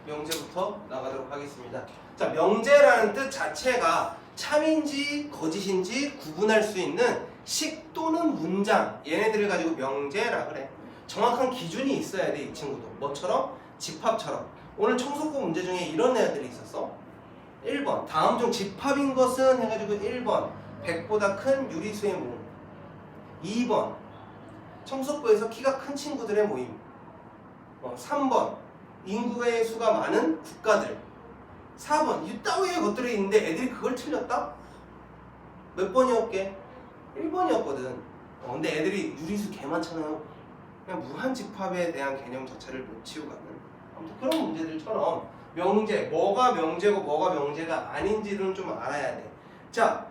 명제부터 나가도록 하겠습니다. 자, 명제라는 뜻 자체가 참인지 거짓인지 구분할 수 있는 식 또는 문장, 얘네들을 가지고 명제라 그래. 정확한 기준이 있어야 돼, 이 친구도. 뭐처럼? 집합처럼. 오늘 청소부 문제 중에 이런 애들이 있었어. 1번 다음 중 집합인 것은 해가지고 1번 100보다 큰 유리수의 모임. 2번 청소부에서 키가 큰 친구들의 모임. 3번 인구의 수가 많은 국가들. 4번 이따위의 것들이 있는데 애들이 그걸 틀렸다? 몇 번이었게? 1번이었거든. 근데 애들이 유리수 개 많잖아요. 그냥 무한집합에 대한 개념 자체를 놓치고 가는 아무튼 그런 문제들처럼 명제, 뭐가 명제고 뭐가 명제가 아닌지를 좀 알아야 돼. 자,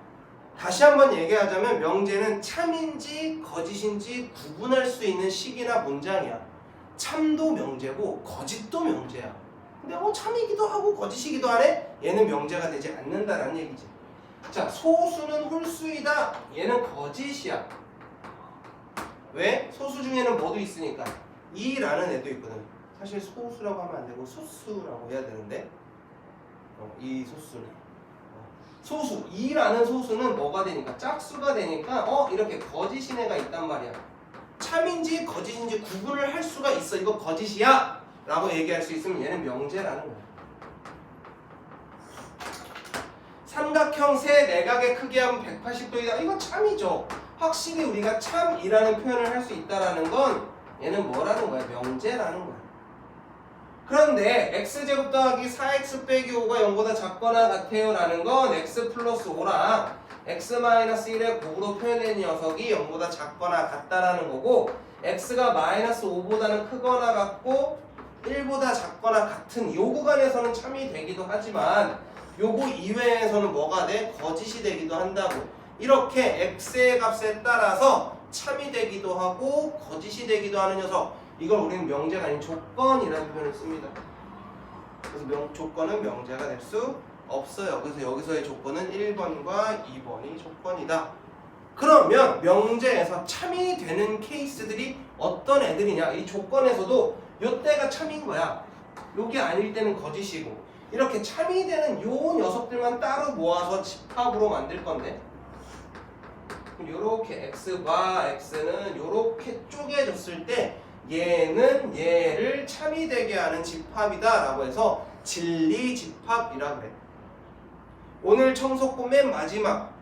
다시 한번 얘기하자면 명제는 참인지 거짓인지 구분할 수 있는 식이나 문장이야. 참도 명제고 거짓도 명제야. 근데 참이기도 하고 거짓이기도 하네? 얘는 명제가 되지 않는다라는 얘기지. 자, 소수는 홀수이다. 얘는 거짓이야. 왜? 소수 중에는 뭐도 있으니까. 이라는 애도 있거든. 사실 소수라고 하면 안 되고 소수라고 해야 되는데 이 소수는 소수, 이라는 소수는 뭐가 되니까 짝수가 되니까 이렇게 거짓인 애가 있단 말이야. 참인지 거짓인지 구분을 할 수가 있어. 이거 거짓이야 라고 얘기할 수 있으면 얘는 명제라는 거야. 삼각형 세 내각의 크기 하면 180도이다. 이거 참이죠. 확실히 우리가 참이라는 표현을 할 수 있다라는 건 얘는 뭐라는 거야? 명제라는 거야. 그런데 x제곱 더하기 4x 빼기 5가 0보다 작거나 같아요 라는 건 x 플러스 5랑 x 마이너스 1의 곱으로 표현된 녀석이 0보다 작거나 같다라는 거고, x가 마이너스 5보다는 크거나 같고 1보다 작거나 같은 요 구간에서는 참이 되기도 하지만 요거 이외에서는 뭐가 돼? 거짓이 되기도 한다고. 이렇게 x의 값에 따라서 참이 되기도 하고 거짓이 되기도 하는 녀석, 이걸 우리는 명제가 아닌 조건이라는 표현을 씁니다. 그래서 조건은 명제가 될 수 없어요. 그래서 여기서의 조건은 1번과 2번이 조건이다. 그러면 명제에서 참이 되는 케이스들이 어떤 애들이냐? 이 조건에서도 요때가 참인 거야. 요게 아닐 때는 거짓이고, 이렇게 참이 되는 요 녀석들만 따로 모아서 집합으로 만들 건데, 요렇게 x와 x는 요렇게 쪼개졌을 때 얘는 얘를 참이 되게 하는 집합이다 라고 해서 진리집합이라고 그래. 오늘 청소코 맨 마지막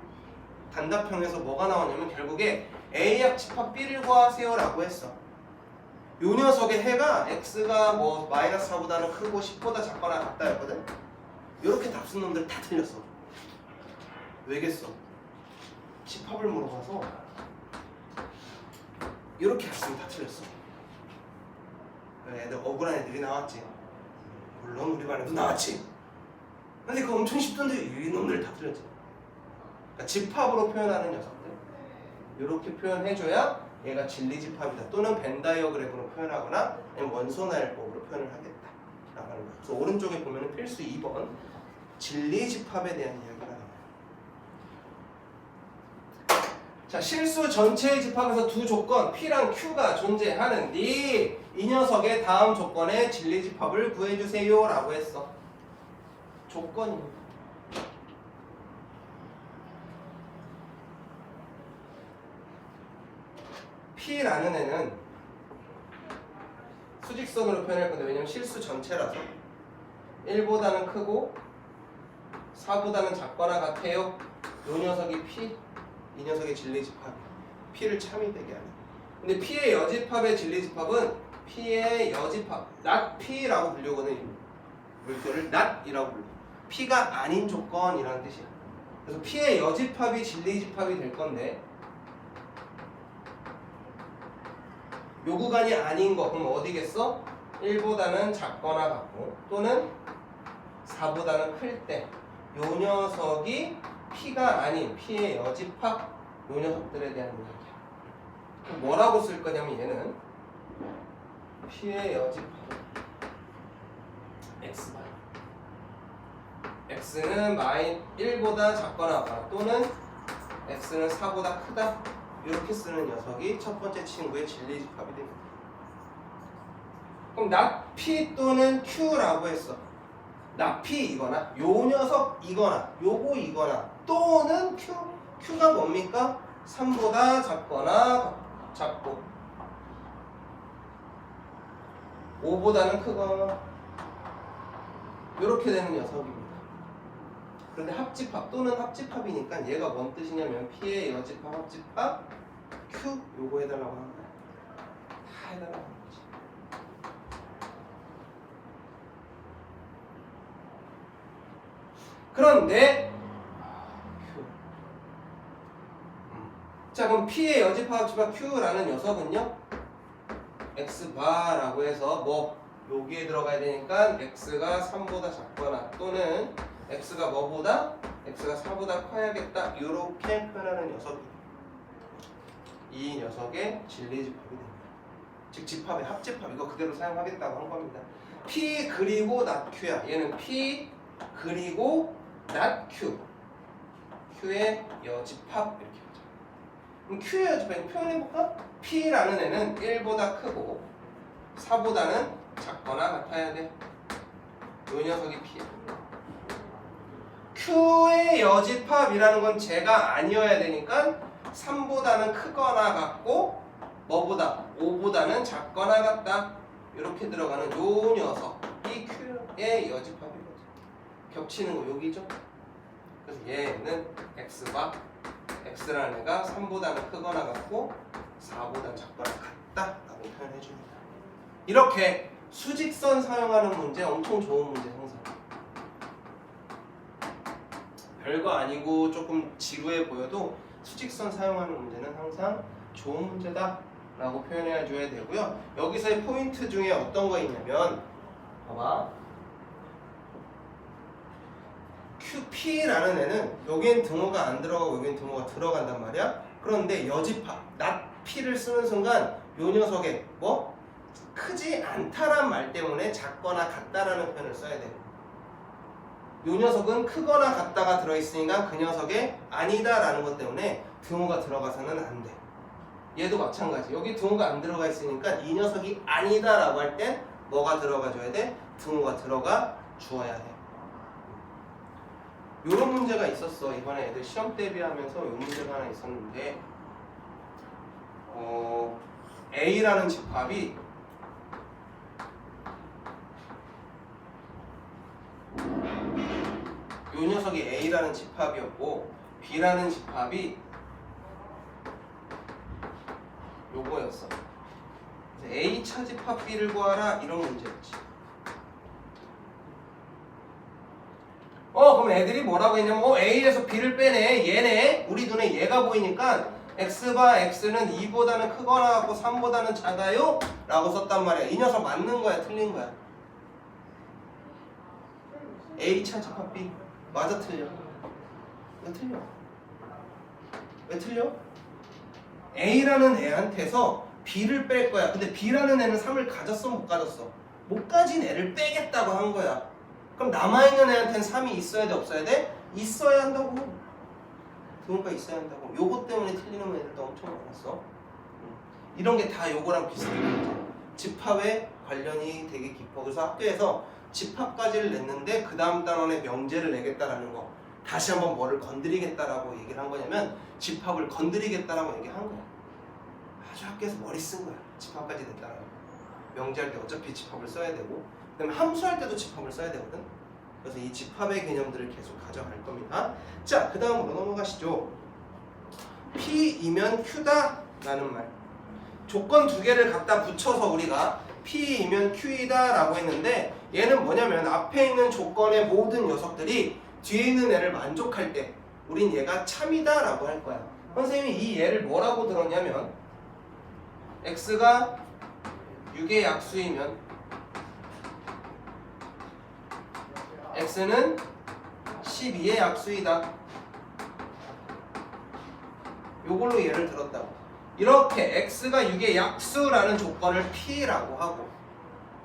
단답형에서 뭐가 나왔냐면 결국에 A약 집합 B를 구하세요 라고 했어. 요 녀석의 해가 x가 뭐 마이너스 4보다는 크고 10보다 작거나 같다 였거든. 요렇게 답 쓴 놈들 다 틀렸어. 왜겠어? 집합을 물어봐서 이렇게 했으면 다 틀렸어. 애들 억울한 애들이 나왔지. 물론 우리 반에도 나왔지. 근데 그거 엄청 쉽던데 이 놈들 다 틀렸지. 그러니까 집합으로 표현하는 녀석들 이렇게 표현해줘야 얘가 진리집합이다, 또는 벤 다이어그램으로 표현하거나 아니면 원소나열법으로 표현을 하겠다 라고 하는 거야. 그래서 오른쪽에 보면 필수 2번 진리집합에 대한 이야기가 나와요. 자, 실수 전체의 집합에서 두 조건 P랑 Q가 존재하는데 이 녀석의 다음 조건의 진리집합을 구해주세요 라고 했어. 조건입니다. P라는 애는 수직선으로 표현할 건데, 왜냐면 실수 전체라서 1보다는 크고 4보다는 작거나 같아요. 요 녀석이 P, 이 녀석의 진리집합, P를 참이 되게 하는. 근데 P의 여집합의 진리집합은 P의 여집합, not P라고 불리거든요. 물결을 not이라고 불려. P가 아닌 조건이라는 뜻이야. 그래서 P의 여집합이 진리집합이 될 건데, 요 구간이 아닌 거 그럼 어디겠어? 1보다는 작거나 같고 또는 4보다는 클 때 요 녀석이 P가 아닌 P의 여집합, 요 녀석들에 대한 이야기야. 뭐라고 쓸 거냐면 얘는 P의 여집합 X다. X는 1보다 작거나 같거나 또는 X는 4보다 크다, 이렇게 쓰는 녀석이 첫 번째 친구의 진리집합이 됩니다. 그럼 그럼 not P 또는 Q라고 했어. not P 이거나 요 녀석 이거나 요거 이거나 또는 Q. Q가 뭡니까? 3보다 작거나 작고 5보다는 크거나 이렇게 되는 녀석입니다. 그런데 합집합 또는 합집합이니까 얘가 뭔 뜻이냐면 P의 여집합 합집합 Q 요거 해달라고 하는 거야. 다 해달라고 하는 거지. 그런데 Q. 자 그럼 P의 여집합 합집합 Q라는 녀석은요 X바라고 해서 뭐 여기에 들어가야 되니까 X가 3보다 작거나 또는 X가 뭐보다? X가 4보다 커야겠다 이렇게 표현하는 녀석이에요. 이 녀석의 진리집합이 됩니다. 즉 집합의 합집합 이거 그대로 사용하겠다고 한 겁니다. P 그리고 not Q야. 얘는 P 그리고 not Q. Q의 여집합 이렇게 하죠. 그럼 Q의 여집합 표현해볼까? P라는 애는 1보다 크고 4보다는 작거나 같아야 돼. 이 녀석이 P야. Q의 여집합이라는 건 제가 아니어야 되니까 3보다는 크거나 같고 뭐보다? 5보다는 작거나 같다. 이렇게 들어가는 요 녀석이 Q의 여집합이거든. 겹치는 거 여기죠? 그래서 얘는 X바 X라는 애가 3보다는 크거나 같고 4보다는 작거나 같다라고 표현해 줍니다. 이렇게 수직선 사용하는 문제 엄청 좋은 문제 항상. 별거 아니고 조금 지루해 보여도 수직선 사용하는 문제는 항상 좋은 문제다 라고 표현해 줘야 되고요. 여기서의 포인트 중에 어떤 거 있냐면 봐봐 QP라는 애는 여기엔 등호가 안 들어가고 여기엔 등호가 들어간단 말이야. 그런데 여집합 not P를 쓰는 순간 요 녀석에 뭐? 크지 않다란 말 때문에 작거나 같다라는 표현을 써야 돼요. 요 녀석은 크거나 같다가 들어있으니까 그 녀석에 아니다라는 것 때문에 등호가 들어가서는 안 돼. 얘도 마찬가지. 여기 등호가 안 들어가 있으니까 이 녀석이 아니다라고 할 때 뭐가 들어가줘야 돼? 등호가 들어가 주어야 해. 요런 문제가 있었어. 이번에 애들 시험 대비하면서 요 문제가 하나 있었는데 A라는 집합이 요 녀석이 A라는 집합이었고 B라는 집합이 요거였어. A 차집합 B를 구하라 이런 문제였지. 그럼 애들이 뭐라고 했냐면 A에서 B를 빼네. 얘네. 우리 눈에 얘가 보이니까 X바 X는 2보다는 크거나 하고 3보다는 작아요? 라고 썼단 말이야. 이 녀석 맞는 거야? 틀린 거야? A 차집합 B. 맞아 틀려? 왜 틀려? 왜 틀려? A라는 애한테서 B를 뺄 거야. 근데 B라는 애는 3을 가졌어 못 가졌어? 못 가진 애를 빼겠다고 한 거야. 그럼 남아있는 애한테는 3이 있어야 돼 없어야 돼? 있어야 한다고. 등호가 있어야 한다고. 요거 때문에 틀리는 애들도 엄청 많았어. 이런 게 다 요거랑 비슷해. 집합에 관련이 되게 깊어. 그래서 학교에서 집합까지를 냈는데 그 다음 단원에 명제를 내겠다라는 거. 다시 한번 뭐를 건드리겠다라고 얘기를 한 거냐면 집합을 건드리겠다라고 얘기한 거야. 아주 학교에서 머리 쓴 거야. 집합까지 냈다라고. 명제할 때 어차피 집합을 써야 되고 그다음에 함수할 때도 집합을 써야 되거든. 그래서 이 집합의 개념들을 계속 가져갈 겁니다. 자, 그 다음으로 넘어가시죠. P이면 Q다 라는 말. 조건 두 개를 갖다 붙여서 우리가 P이면 Q이다 라고 했는데 얘는 뭐냐면 앞에 있는 조건의 모든 녀석들이 뒤에 있는 애를 만족할 때 우린 얘가 참이다 라고 할 거야. 선생님이 이 얘를 뭐라고 들었냐면 X가 6의 약수이면 X는 12의 약수이다. 요걸로 예를 들었다고. 이렇게 X가 6의 약수라는 조건을 P라고 하고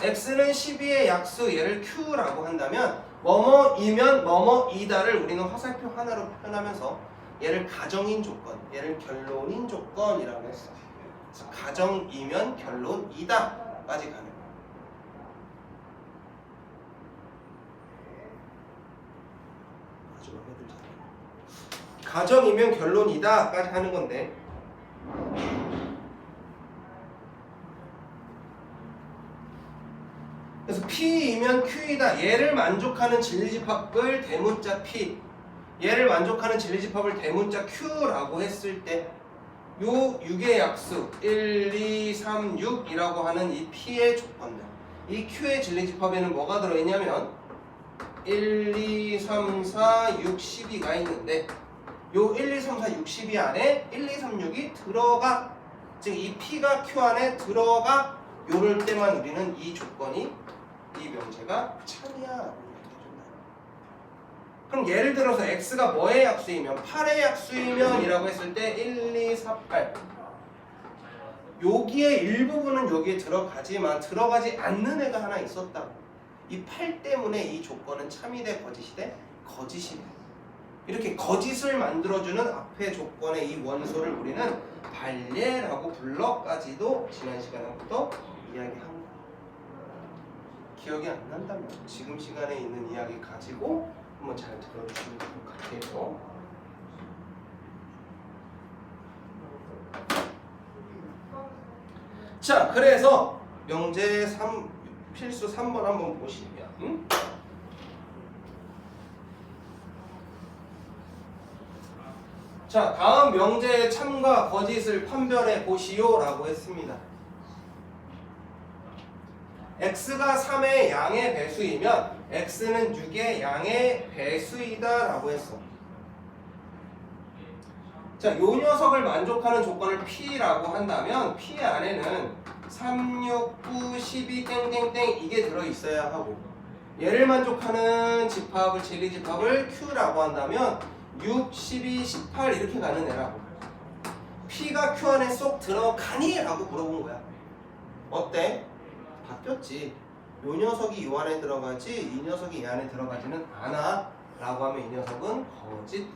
X는 12의 약수 얘를 Q라고 한다면 뭐뭐이면 뭐뭐이다를 우리는 화살표 하나로 표현하면서 얘를 가정인 조건, 얘를 결론인 조건이라고 했어. 그래서 가정이면 결론이다 까지 가는 거야. 좀 해들잖아. 가정이면 결론이다까지 하는 건데. 그래서 P이면 Q이다. 얘를 만족하는 진리집합을 대문자 P, 얘를 만족하는 진리집합을 대문자 Q라고 했을 때 요 6의 약수 1, 2, 3, 6이라고 하는 이 P의 조건들, 이 Q의 진리집합에는 뭐가 들어있냐면 1, 2, 3, 4, 6, 12가 있는데 요 1, 2, 3, 4, 6, 12 안에 1, 2, 3, 6이 들어가, 즉 이 P가 Q 안에 들어가. 요럴 때만 우리는 이 조건이, 이 명제가 참이야 라고 얘기해준다. 그럼 예를 들어서 X가 뭐의 약수이면 8의 약수이면 이라고 했을 때 1, 2, 4, 8 여기에 일부분은 여기에 들어가지만 들어가지 않는 애가 하나 있었다. 이 8 때문에 이 조건은 참이 돼 거짓이 돼? 거짓이 돼. 이렇게 거짓을 만들어주는 앞의 조건의 이 원소를 우리는 발예라고 불러까지도 지난 시간부터 이야기한 거야. 기억이 안 난다면 지금 시간에 있는 이야기 가지고 한번 잘 들어주시면 좋을 것 같아요. 자, 그래서 명제 3, 필수 3번 한번 보시면 자, 다음 명제의 참과 거짓을 판별해 보시오 라고 했습니다. x가 3의 양의 배수이면 x는 6의 양의 배수이다 라고 했어. 자, 요 녀석을 만족하는 조건을 P라고 한다면 P 안에는 3, 6, 9, 12, 땡땡땡 이게 들어있어야 하고, 얘를 만족하는 집합을, 진리집합을 Q라고 한다면 6, 12, 18 이렇게 가는 애라고. P가 Q 안에 쏙 들어가니? 라고 물어본 거야. 어때? 바뀌었지. 요 녀석이 요 안에 들어가지 이 녀석이 이 안에 들어가지는 않아 라고 하면 이 녀석은 거짓,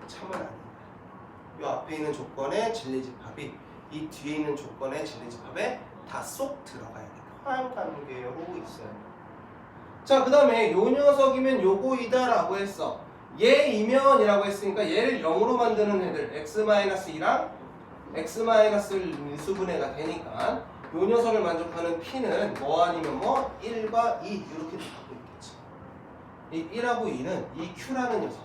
참을 아닌 거야. 요 앞에 있는 조건의 진리집합이 이 뒤에 있는 조건의 진리집합에 다 쏙 들어가야 돼. 화관계로 있어요. 자, 그 다음에 요 녀석이면 요거이다 라고 했어. 얘이면 이라고 했으니까 얘를 0으로 만드는 애들 x-2랑 x-1수분해가 되니까 요 녀석을 만족하는 P는 뭐 아니면 뭐 1과 2 이렇게 갖고 있겠지. 이 1하고 2는 이 Q라는 녀석,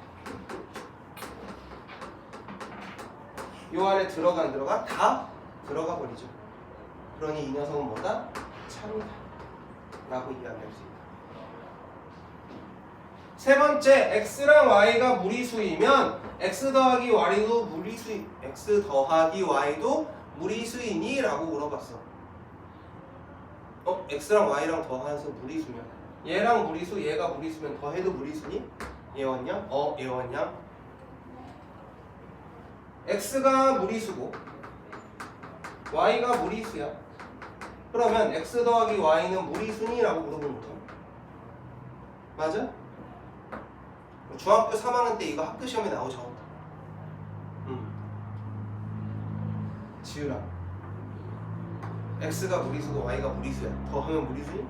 요 안에 들어가 안 들어가? 다 들어가 버리죠. 그러니 이 녀석은 뭐다? 참이다 라고 이야기할 수 있다. 세 번째, x랑 y가 무리수이면 x 더하기 y도 무리수, x 더하기 y도 무리수이니? 라고 물어봤어. x랑 y랑 더해서 무리수면, 얘랑 무리수, 얘가 무리수면 더해도 무리수니? 얘 왔냐? 얘 왔냐? x가 무리수고 y가 무리수야. 그러면 x 더하기 y는 무리수니? 라고 물어본 거죠. 맞아? 중학교 3학년 때 이거 학교 시험에 나오죠. 지우라, x가 무리수고 y가 무리수야. 더하면 무리수니?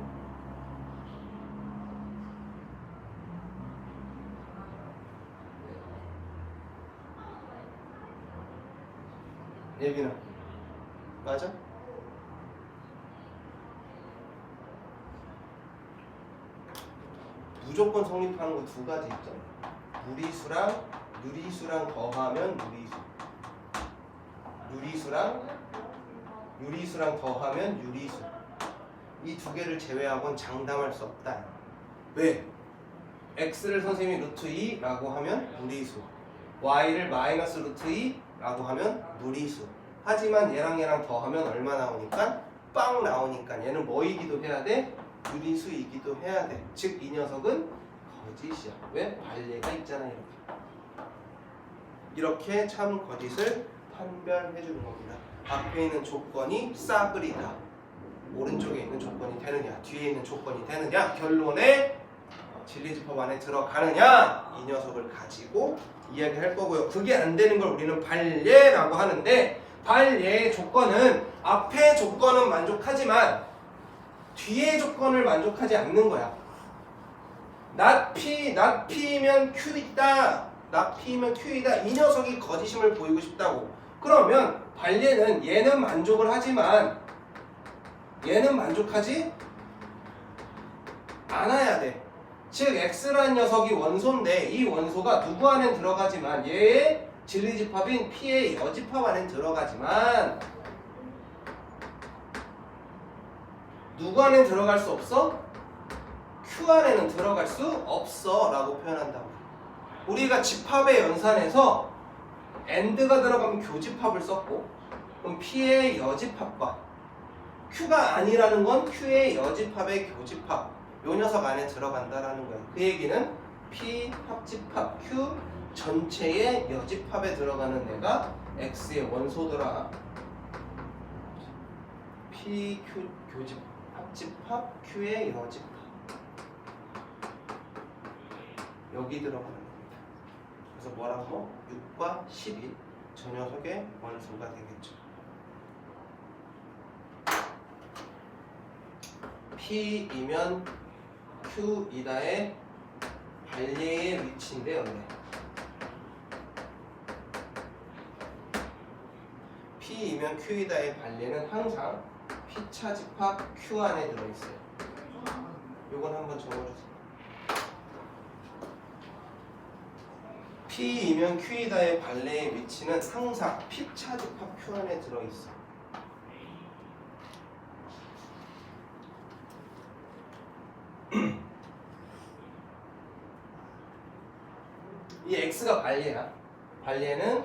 예빈아, 맞아? 무조건 성립하는 거 두 가지 있잖아. 무리수랑 유리수랑 더하면 무리수, 유리수랑 더하면 유리수. 이 두 개를 제외하고는 장담할 수 없다. 왜? x를 선생님이 루트 2라고 하면 무리수, y를 마이너스 루트 2라고 하면 무리수. 하지만 얘랑 얘랑 더하면 얼마 나오니까? 빵 나오니까 얘는 뭐이기도 해야 돼? 유리수이기도 해야 돼. 즉 이 녀석은 거짓이야. 왜? 발례가 있잖아. 이렇게 참 거짓을 판별해 주는 겁니다. 앞에 있는 조건이 싸그리다, 오른쪽에 있는 조건이 되느냐, 뒤에 있는 조건이 되느냐, 결론에 진리집합 안에 들어가느냐, 이 녀석을 가지고 이야기할 거고요. 그게 안 되는 걸 우리는 발예라고 하는데, 발예의 조건은 앞의 조건은 만족하지만 뒤의 조건을 만족하지 않는 거야. not P면 Q이다. not P면 Q이다. 이 녀석이 거짓임을 보이고 싶다고. 그러면 반례는 얘는 만족을 하지만 얘는 만족하지 않아야 돼. 즉 X라는 녀석이 원소인데 이 원소가 누구 안에 들어가지만 얘의 진리집합인 P의 여집합 안에 들어가지만 누구 안에 들어갈 수 없어? Q 안에는 들어갈 수 없어 라고 표현한다고. 우리가 집합의 연산에서 AND가 들어가면 교집합을 썼고 그럼 P의 여집합과 Q가 아니라는 건 Q의 여집합의 교집합 요 녀석 안에 들어간다라는 거예요. 그 얘기는 P 합집합 Q 전체의 여집합에 들어가는 애가 X의 원소더라. P, Q 교집 합집합 Q의 여집합 여기 들어가는 겁니다. 그래서 뭐라고? 6과 12 저 녀석의 원소가 되겠죠. P이면 Q이다의 반례의 위치인데요. 네. P이면 Q이다의 반례는 항상 P차 집합 Q 안에 들어있어요. 요건 한번 적어주세요. P이면 Q이다의 반례의 위치는 항상 P차 집합 Q 안에 들어있어. 이 X가 반례야. 반례는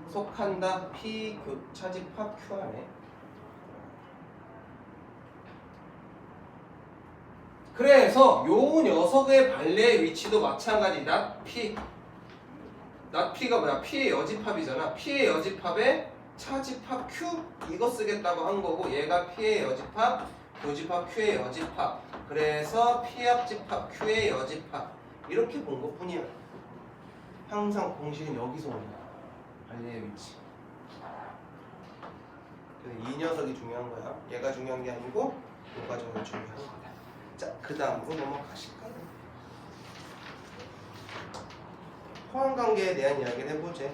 속한다 P 교차집합 Q 안에. 그래서 요 녀석의 반례의 위치도 마찬가지. not P가 뭐야? P의 여집합이잖아. P의 여집합에 차집합 Q 이거 쓰겠다고 한 거고 얘가 P의 여집합, 교집합 Q의 여집합. 그래서 P 합집합 Q의 여집합 이렇게 본 것뿐이야. 항상 공식은 여기서 오는 거야. 반례의 위치. 그래서 이 녀석이 중요한 거야. 얘가 중요한 게 아니고 이 과정이 중요한 거다. 자, 그 다음으로 넘어가실까요? 호환관계에 대한 이야기를 해보죠.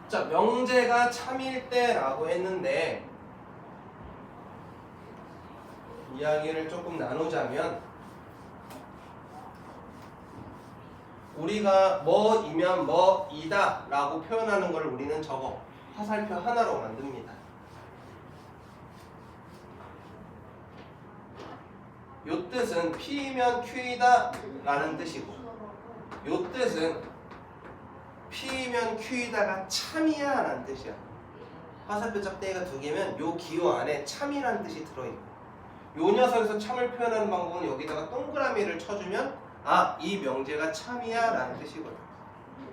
자, 명제가 참일 때라고 했는데 이야기를 조금 나누자면 우리가 뭐이면 뭐이다 라고 표현하는 걸 우리는 저거 화살표 하나로 만듭니다. 요 뜻은 P이면 Q이다 라는 뜻이고 요 뜻은 P이면 Q이다가 참이야 라는 뜻이야. 화살표 짝대기가 두 개면 요 기호 안에 참이라는 뜻이 들어있고 요 녀석에서 참을 표현하는 방법은 여기다가 동그라미를 쳐주면 아, 이 명제가 참이야 라는 뜻이거든.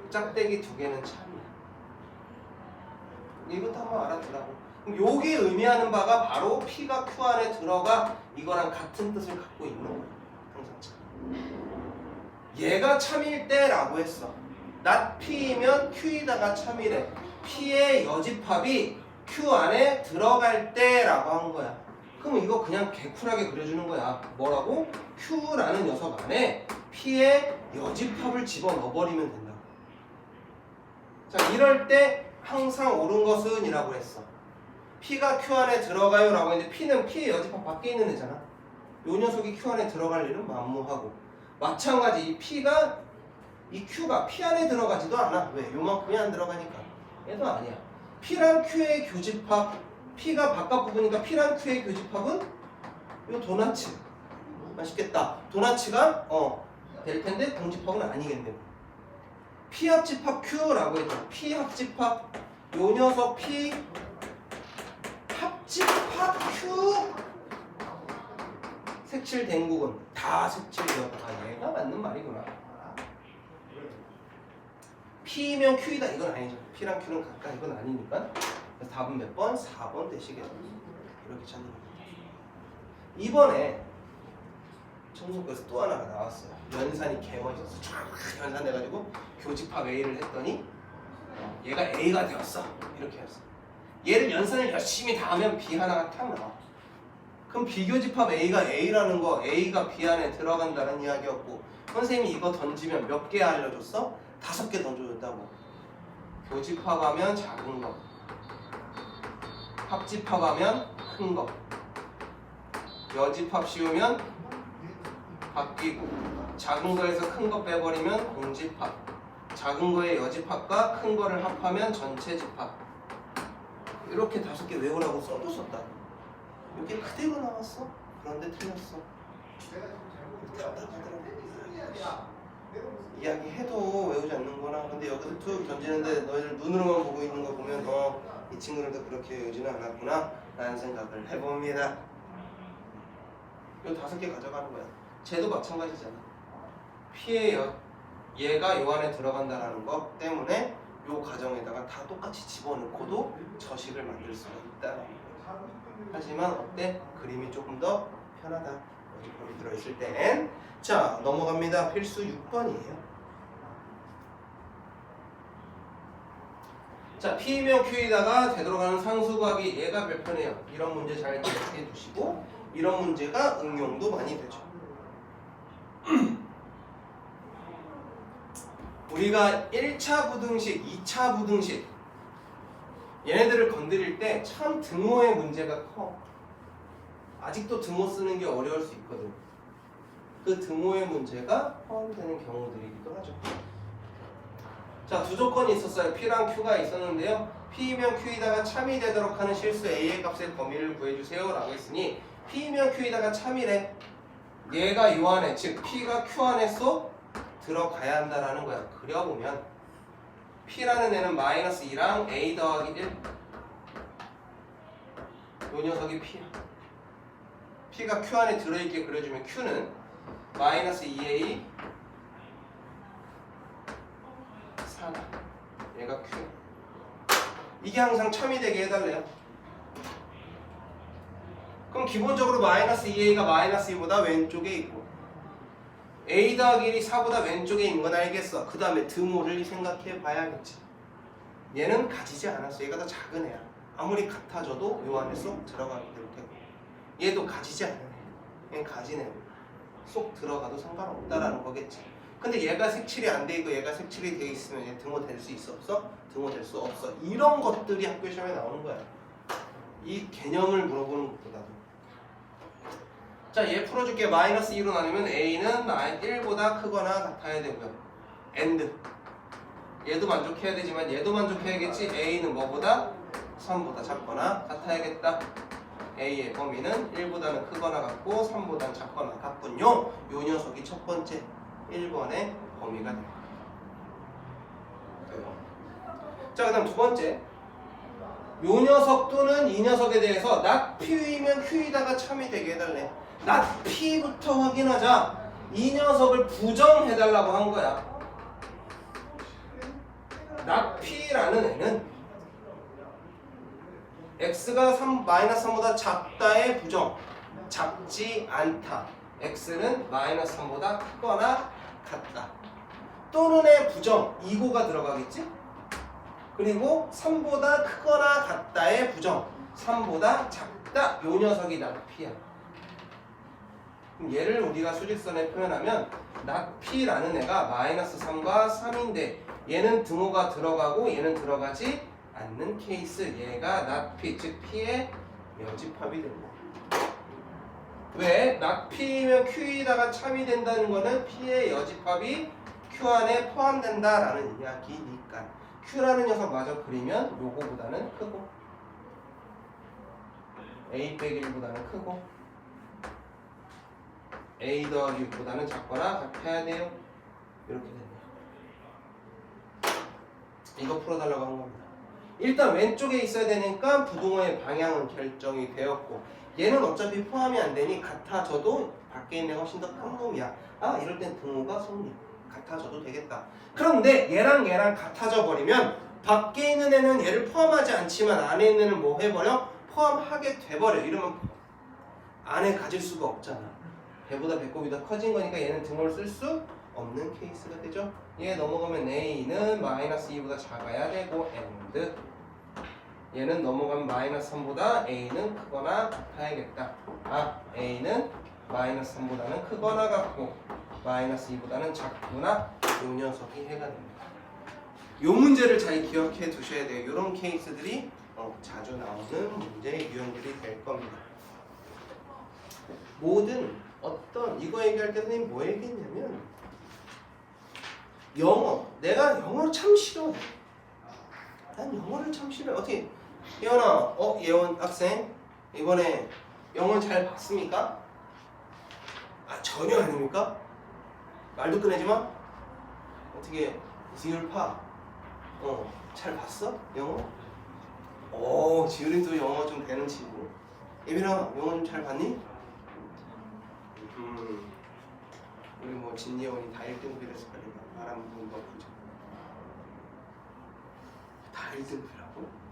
짝대기 두 개는 참이야. 이것도 한번 알아두라고. 그럼 요게 의미하는 바가 바로 P가 Q 안에 들어가 이거랑 같은 뜻을 갖고 있는 거야. 항상 참. 얘가 참일 때라고 했어. not P이면 Q이다가 참이래. P의 여집합이 Q 안에 들어갈 때라고 한 거야. 그럼 이거 그냥 개쿨하게 그려주는 거야. 뭐라고? Q라는 녀석 안에 P의 여집합을 집어넣어버리면 된다고. 자, 이럴 때 항상 옳은 것은 이라고 했어. P가 Q 안에 들어가요 라고 했는데 P는 P의 여집합 밖에 있는 애잖아. 요 녀석이 Q 안에 들어갈 일은 만무하고 마찬가지 이 P가 이 Q가 P 안에 들어가지도 않아. 왜? 요만큼이 안 들어가니까. 얘도 아니야. P랑 Q의 교집합 P가 바깥 부분이니까 P랑 Q의 교집합은 요 도나츠. 맛있겠다. 도나츠가 될 텐데 공집합은 아니겠네. P 합집합 Q라고 했죠. P 합집합 요 녀석 P 합집합 Q 색칠된 국은 다 색칠되었다. 얘가 맞는 말이구나. P면 Q이다 이건 아니죠. P랑 Q는 각각 이건 아니니까. 그래서 답은 몇 번? 4번 되시겠죠. 이렇게 찾는 겁니다. 이번에 청소부에서 또 하나가 나왔어요. 연산이 개멋있어서 쫙 연산돼가지고 교집합 A를 했더니 얘가 A가 되었어. 이렇게 했어. 얘를 연산을 열심히 다 하면 B 하나가 탁 나와. 그럼 비교집합 A가 A라는 거 A가 B 안에 들어간다는 이야기였고 선생님이 이거 던지면 몇 개 알려줬어? 5개 던져줬다고. 교집합하면 작은 거, 합집합하면 큰 거, 여집합 씌우면 바뀌고, 작은 거에서 큰 거 빼버리면 공집합, 작은 거에 여집합과 큰 거를 합하면 전체 집합. 이렇게 5개 외우라고 써도 썼다. 이게 그대로 나왔어. 그런데 틀렸어. 이야기해도 외우지 않는 거나. 근데 여기서 툭 던지는데 너희들 눈으로만 보고 있는 거 보면 이 친구들도 그렇게 외우지는 않았구나 라는 생각을 해봅니다. 이 5개 가져가는 거야. 쟤도 마찬가지잖아. P의 얘가 요 안에 들어간다는 거 때문에 요 가정에다가 다 똑같이 집어넣고도 저식을 만들 수가 있다는 거야. 하지만 어때? 그림이 조금 더 편하다. 여기 들어있을 땐. 자, 넘어갑니다. 필수 6번이에요. 자, P이면 Q에다가 되돌아가는 상수각이 얘가 몇 편이에요? 이런 문제 잘 기억해 두시고 이런 문제가 응용도 많이 되죠. 우리가 1차 부등식, 2차 부등식 얘네들을 건드릴 때 참 등호의 문제가 커. 아직도 등호 쓰는 게 어려울 수 있거든. 그 등호의 문제가 포함되는 경우들이기도 하죠. 자, 두 조건이 있었어요. P랑 Q가 있었는데요. P이면 Q에다가 참이 되도록 하는 실수 A의 값의 범위를 구해주세요 라고 했으니 P이면 Q에다가 참이래. 얘가 요 안에, 즉 P가 Q 안에 쏙 들어가야 한다라는 거야. 그려보면 P라는 애는 -2랑 A 더하기 1. 요 녀석이 P야. P가 Q 안에 들어있게 그려주면 Q는 -2A 4다. 얘가 Q야. 이게 항상 참이 되게 해달래요. 그럼 기본적으로 -2A가 -2보다 왼쪽에 있고 A 더하기 1이 4보다 왼쪽에 있는 건 알겠어. 그 다음에 등호를 생각해 봐야겠지. 얘는 가지지 않았어. 얘가 더 작은 애야. 아무리 같아져도 요 안에 쏙 들어가게 될 테고 얘도 가지지 않은 애. 얘는 가진 애고 쏙 들어가도 상관없다라는 거겠지. 근데 얘가 색칠이 안 돼 있고 얘가 색칠이 돼 있으면 얘 등호 될 수 있어 없어? 등호 될 수 없어. 이런 것들이 학교 시험에 나오는 거야. 이 개념을 물어보는 것보다도. 자, 얘 풀어줄게. -2로 나누면 A는 1보다 크거나 같아야 되고요. AND 얘도 만족해야 되지만 얘도 만족해야겠지. A는 뭐보다? 3보다 작거나 같아야겠다. A의 범위는 1보다는 크거나 같고 3보다는 작거나 같군요. 요 녀석이 첫 번째 1번의 범위가 돼요. 자, 그 다음 두 번째. 요 녀석 또는 이 녀석에 대해서 not P이면 Q에다가 참이 되게 해달래. not P부터 확인하자. 이 녀석을 부정해달라고 한 거야. not P라는 애는 x가 -3보다 작다의 부정. 작지 않다. x는 -3보다 크거나 같다. 또는의 부정 2고가 들어가겠지? 그리고 3보다 크거나 같다의 부정 3보다 작다. 요 녀석이 not P야. 그럼 얘를 우리가 수직선에 표현하면 not P라는 애가 -3과 3인데 얘는 등호가 들어가고 얘는 들어가지 않는 케이스. 얘가 not P, 즉 P의 여집합이 된다. 왜? not P면 Q에다가 참이 된다는 거는 P의 여집합이 Q 안에 포함된다라는 이야기니까. Q라는 녀석 마저 그리면 요거보다는 크고 A 빼기 1보다는 크고 A 더하기 6보다는 작거나 같아야 돼요. 이렇게 됩니다. 이거 풀어달라고 한 겁니다. 일단 왼쪽에 있어야 되니까 부등호의 방향은 결정이 되었고 얘는 어차피 포함이 안 되니 같아져도 밖에 있는 애가 훨씬 더 큰 놈이야. 아, 이럴 땐 등호가 성립. 같아져도 되겠다. 그런데 얘랑 얘랑 같아져 버리면 밖에 있는 애는 얘를 포함하지 않지만 안에 있는 애는 뭐 해버려? 포함하게 돼버려. 이러면 안에 가질 수가 없잖아. 배보다 배꼽이 더 커진 거니까 얘는 등호를 쓸 수 없는 케이스가 되죠. 얘 넘어가면 A는 -2보다 작아야 되고 AND 얘는 넘어가면 마이너스 3보다 a는 크거나 같아야겠다. 아, a는 마이너스 3보다는 크거나 같고 마이너스 2보다는 작구나. 요 녀석이 해가 됩니다. 요 문제를 잘 기억해 두셔야 돼요. 이런 케이스들이 자주 나오는 문제의 유형들이 될 겁니다. 모든 어떤 이거 얘기할 때 선생님 뭐 얘기했냐면 영어. 내가 영어를 참 싫어해. 난 영어를 참 싫어해. 어떻게 예원아, 예원 학생 이번에 영어 잘 봤습니까? 아 전혀 아닙니까? 말도 꺼내지 마. 어떻게 지율파 잘 봤어? 영어? 지율이도 영어 좀 되는 친구. 예빈아 영어 좀 잘 봤니? 우리 뭐 진예원이 다 1등급이라서 말하는 부분 더 보죠. 다 1등급이라고?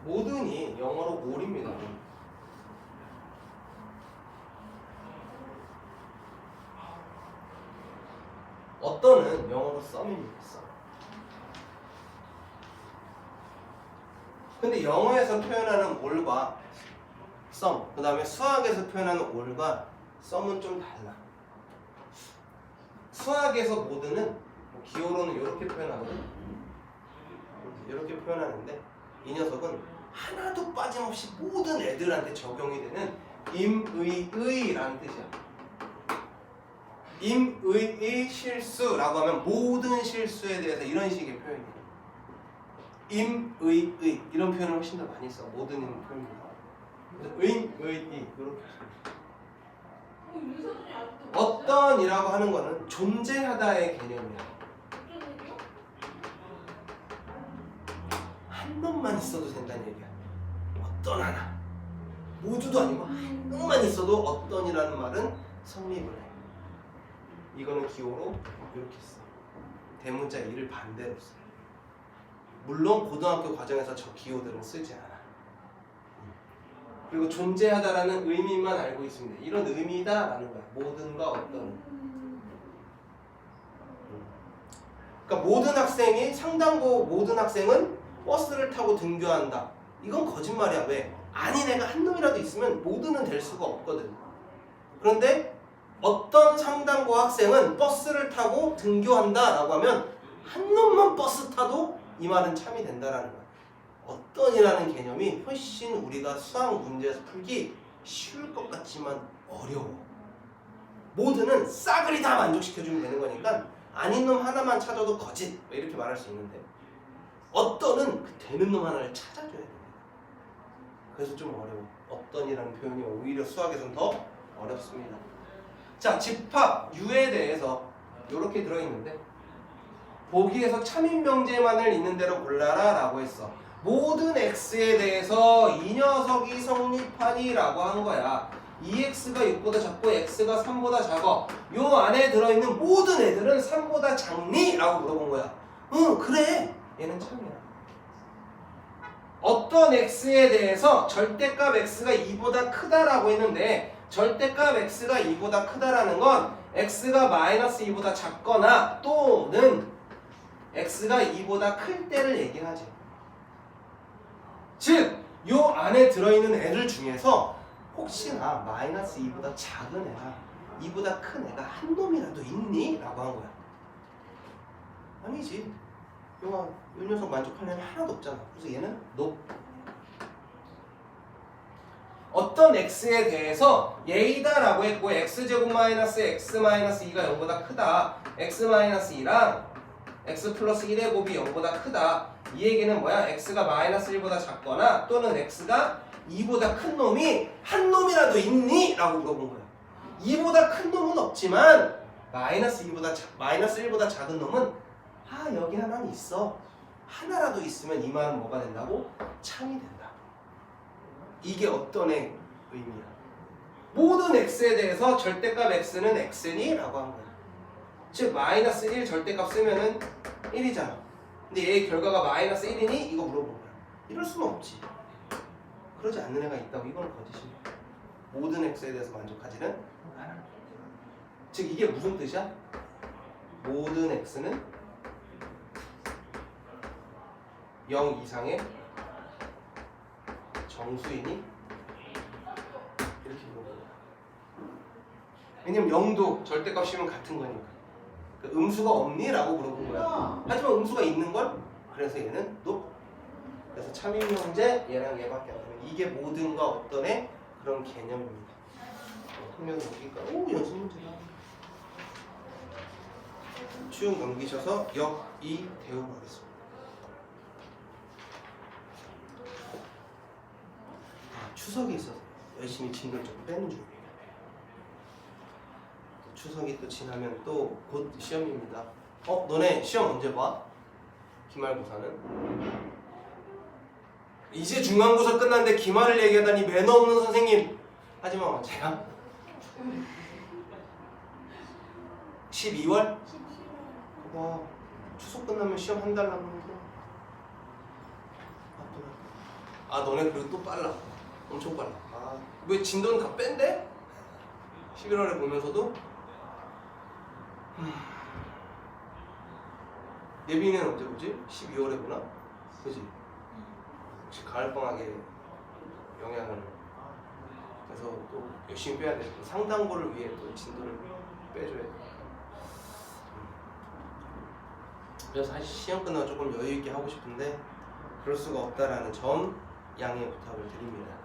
모든이 영어로 올입니다. 어떤은 영어로 썸입니다. 썸. 근데 영어에서 표현하는 올과 썸, 그 다음에 수학에서 표현하는 올과 썸은 좀 달라. 수학에서 모드는 뭐 기호로는 이렇게 표현하거든. 이렇게 표현하는데 이 녀석은 하나도 빠짐없이 모든 애들한테 적용이 되는 임의의라는 뜻이야. 임의의 실수라고 하면 모든 실수에 대해서 이런 식의 표현이에요. 임의의 이런 표현을 훨씬 더 많이 써. 모든 표현입니다. 의의 이렇게 어떤이라고 하는 거는 존재하다의 개념이야. 한 놈만 있어도 된다는 얘기야. 어떤 하나 모두도 아니고 한 놈만 있어도 어떤이라는 말은 성립을 해. 이거는 기호로 이렇게 써. 대문자 2를 반대로 써. 물론 고등학교 과정에서 저 기호들은 쓰지 않아. 그리고 존재하다라는 의미만 알고 있습니다. 이런 의미다라는 거야. 모든과 어떤. 그러니까 모든 학생이 상당부 모든 학생은 버스를 타고 등교한다. 이건 거짓말이야. 왜? 아니 내가 한 놈이라도 있으면 모두는 될 수가 없거든. 그런데 어떤 상당부 학생은 버스를 타고 등교한다라고 하면 한 놈만 버스 타도 이 말은 참이 된다라는 거야. 어떤이라는 개념이 훨씬 우리가 수학 문제에서 풀기 쉬울 것 같지만 어려워. 모두는 싸그리 다 만족시켜주면 되는 거니까 아닌 놈 하나만 찾아도 거짓 이렇게 말할 수 있는데 어떤은 그 되는 놈 하나를 찾아줘야 됩니다. 그래서 좀 어려워. 어떤이라는 표현이 오히려 수학에서는 더 어렵습니다. 자, 집합 U에 대해서 이렇게 들어있는데 보기에서 참인명제만을 있는 대로 골라라 라고 했어. 모든 X에 대해서 이 녀석이 성립하니 라고 한 거야. 2X가 6보다 작고 X가 3보다 작아. 요 안에 들어있는 모든 애들은 3보다 작니? 라고 물어본 거야. 응 그래 얘는 참이야. 어떤 X에 대해서 절대값 X가 2보다 크다라고 했는데 절대값 X가 2보다 크다라는 건 X가 마이너스 2보다 작거나 또는 X가 2보다 클 때를 얘기하지. 즉, 요 안에 들어있는 애들 중에서 혹시나 마이너스 2보다 작은 애가 2보다 큰 애가 한 놈이라도 있니? 라고 한 거야. 아니지. 요 녀석 만족하는 애는 하나도 없잖아. 그래서 얘는 no. 어떤 x에 대해서 얘이다 라고 했고 x제곱 마이너스 x 마이너스 2가 0보다 크다. x 마이너스 2랑 x 플러스 1의 곱이 0보다 크다. 이 얘기는 뭐야? x가 마이너스 1보다 작거나 또는 x가 2보다 큰 놈이 한 놈이라도 있니? 라고 물어본 거야. 2보다 큰 놈은 없지만 마이너스 1보다 작은 놈은 여기 하나는 있어. 하나라도 있으면 이 말은 뭐가 된다고? 참이 된다. 이게 어떤 의미야? 모든 x에 대해서 절대값 x는 x니? 라고 한 거야. 즉 마이너스 1 절대값 쓰면은 1이잖아. 근데 얘의 결과가 마이너스 1이니? 이거 물어본 거야. 이럴 수는 없지. 그러지 않는 애가 있다고. 이거는 거짓이야. 모든 x에 대해서 만족하지는 않아. 즉 이게 무슨 뜻이야? 모든 x는 0 이상의 정수이니? 이렇게 물어보는 거야. 왜냐면 0도 절대값이면 같은 거니까. 그러니까 음수가 없니? 라고 물어본 거야. 하지만 음수가 있는 걸? 그래서 얘는 높. 그래서 참임명제 얘랑 얘밖에 안 되는. 이게 모든과 어떤의 그런 개념입니다. 그러면 여기가 연습 문제다. 쭉 넘기셔서 역 2 대우 하겠습니다. 추석이 있어서 열심히 진도를 좀 빼는 중입니다. 추석이 또 지나면 또 곧 시험입니다. 너네 시험 언제 봐? 기말고사는? 이제 중간고사 끝났는데 기말을 얘기하다니 매너 없는 선생님. 하지만 언제야? 12월? 와, 추석 끝나면 시험 한 달 남는데. 너네 그리고 또 빨라. 엄청 빨라. 왜 진도는 다 뺀대? 11월에 보면서도 예비는 언제 보지? 12월에 보나? 그지? 혹시 가을방학에 영향을 그래서 또 열심히 빼야 돼. 상당고를 위해 또 진도를 빼줘야 돼. 그래서 사실 시험 끝나고 조금 여유 있게 하고 싶은데 그럴 수가 없다라는 점 양해 부탁을 드립니다.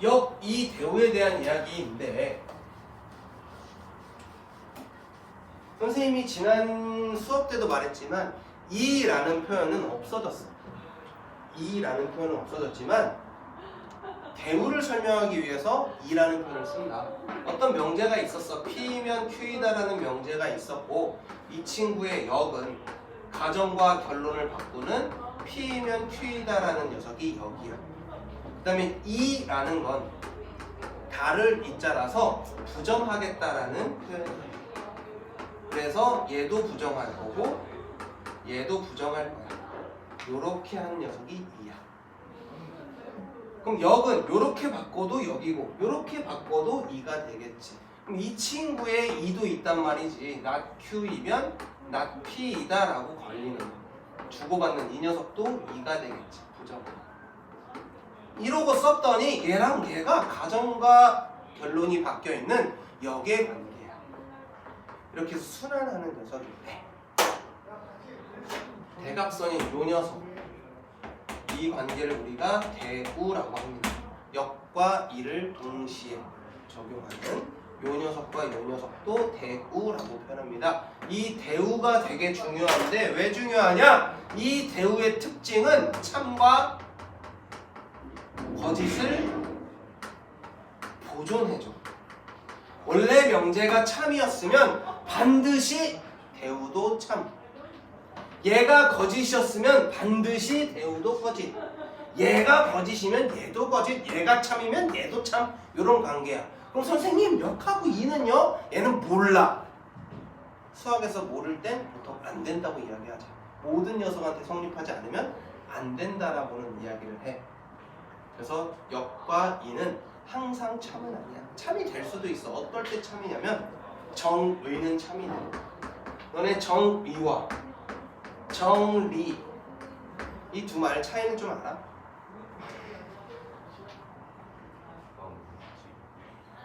역 이 대우에 대한 이야기인데 선생님이 지난 수업 때도 말했지만 이라는 표현은 없어졌어. 이라는 표현은 없어졌지만 대우를 설명하기 위해서 이라는 표현을 쓴다. 어떤 명제가 있었어. P면 Q이다라는 명제가 있었고 이 친구의 역은 가정과 결론을 바꾸는 P면 Q이다라는 녀석이 역이야. 그 다음에 이라는 건 다를 이자라서 부정하겠다라는 표현이야. 그래서 얘도 부정할 거고 얘도 부정할 거야. 요렇게 하는 녀석이 이야. 그럼 역은 요렇게 바꿔도 역이고 요렇게 바꿔도 이가 되겠지. 그럼 이 친구의 이도 있단 말이지. not Q이면 not P이다 라고 걸리는 거. 주고받는 이 녀석도 이가 되겠지. 부정. 이러고 썼더니 얘랑 얘가 가정과 결론이 바뀌어있는 역의 관계야. 이렇게 해서 순환하는 녀석인데 대각선인 요 녀석 이 관계를 우리가 대우라고 합니다. 역과 이를 동시에 적용하는 요 녀석과 요 녀석도 대우라고 표현합니다. 이 대우가 되게 중요한데 왜 중요하냐? 이 대우의 특징은 참과 거짓을 보존해줘. 원래 명제가 참이었으면 반드시 대우도 참. 얘가 거짓이었으면 반드시 대우도 거짓. 얘가 거짓이면 얘도 거짓. 얘가 참이면 얘도 참. 이런 관계야. 그럼 선생님 역하고 이는요? 얘는 몰라. 수학에서 모를 땐 보통 안 된다고 이야기하죠. 모든 녀석한테 성립하지 않으면 안 된다라고는 이야기를 해. 그래서 역과 이는 항상 참은 아니야. 참이 될 수도 있어. 어떨 때 참이냐면 정의는 참이 돼. 너네 정의와 정리 이 두 말 차이는 좀 알아?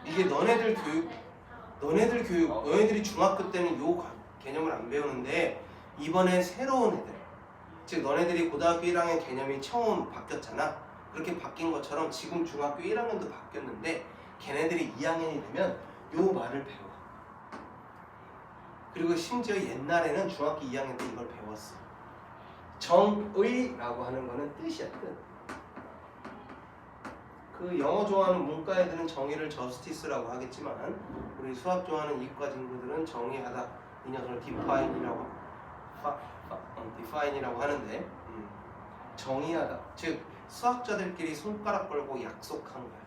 이게 너네들이 중학교 때는 요 개념을 안 배우는데 이번에 새로운 애들, 즉 너네들이 고등학교 1학년 개념이 처음 바뀌었잖아. 그렇게 바뀐 것처럼 지금 중학교 1학년도 바뀌었는데 걔네들이 2학년이 되면 요 말을 배워. 그리고 심지어 옛날에는 중학교 2학년 때 이걸 배웠어. 정의라고 하는 거는 뜻이야, 뜻. 그 영어 좋아하는 문과 애들은 정의를 저스티스라고 하겠지만 우리 수학 좋아하는 이과 친구들은 정의하다 이 녀석을 디파인이라고 하는데 정의하다, 즉 수학자들끼리 손가락 걸고 약속한 거야.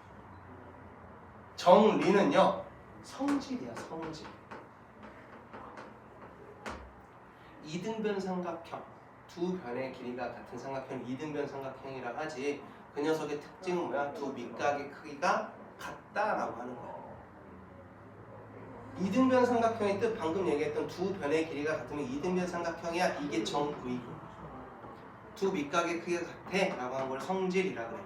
정리는요 성질이야, 성질. 이등변 삼각형 두 변의 길이가 같은 삼각형 이등변 삼각형이라 하지 그 녀석의 특징은 뭐야? 두 밑각의 크기가 같다라고 하는 거야. 이등변 삼각형의 뜻 방금 얘기했던 두 변의 길이가 같으면 이등변 삼각형이야. 이게 정의고 두 밑각의 크기가 같아 라고 하는 걸 성질이라 그래.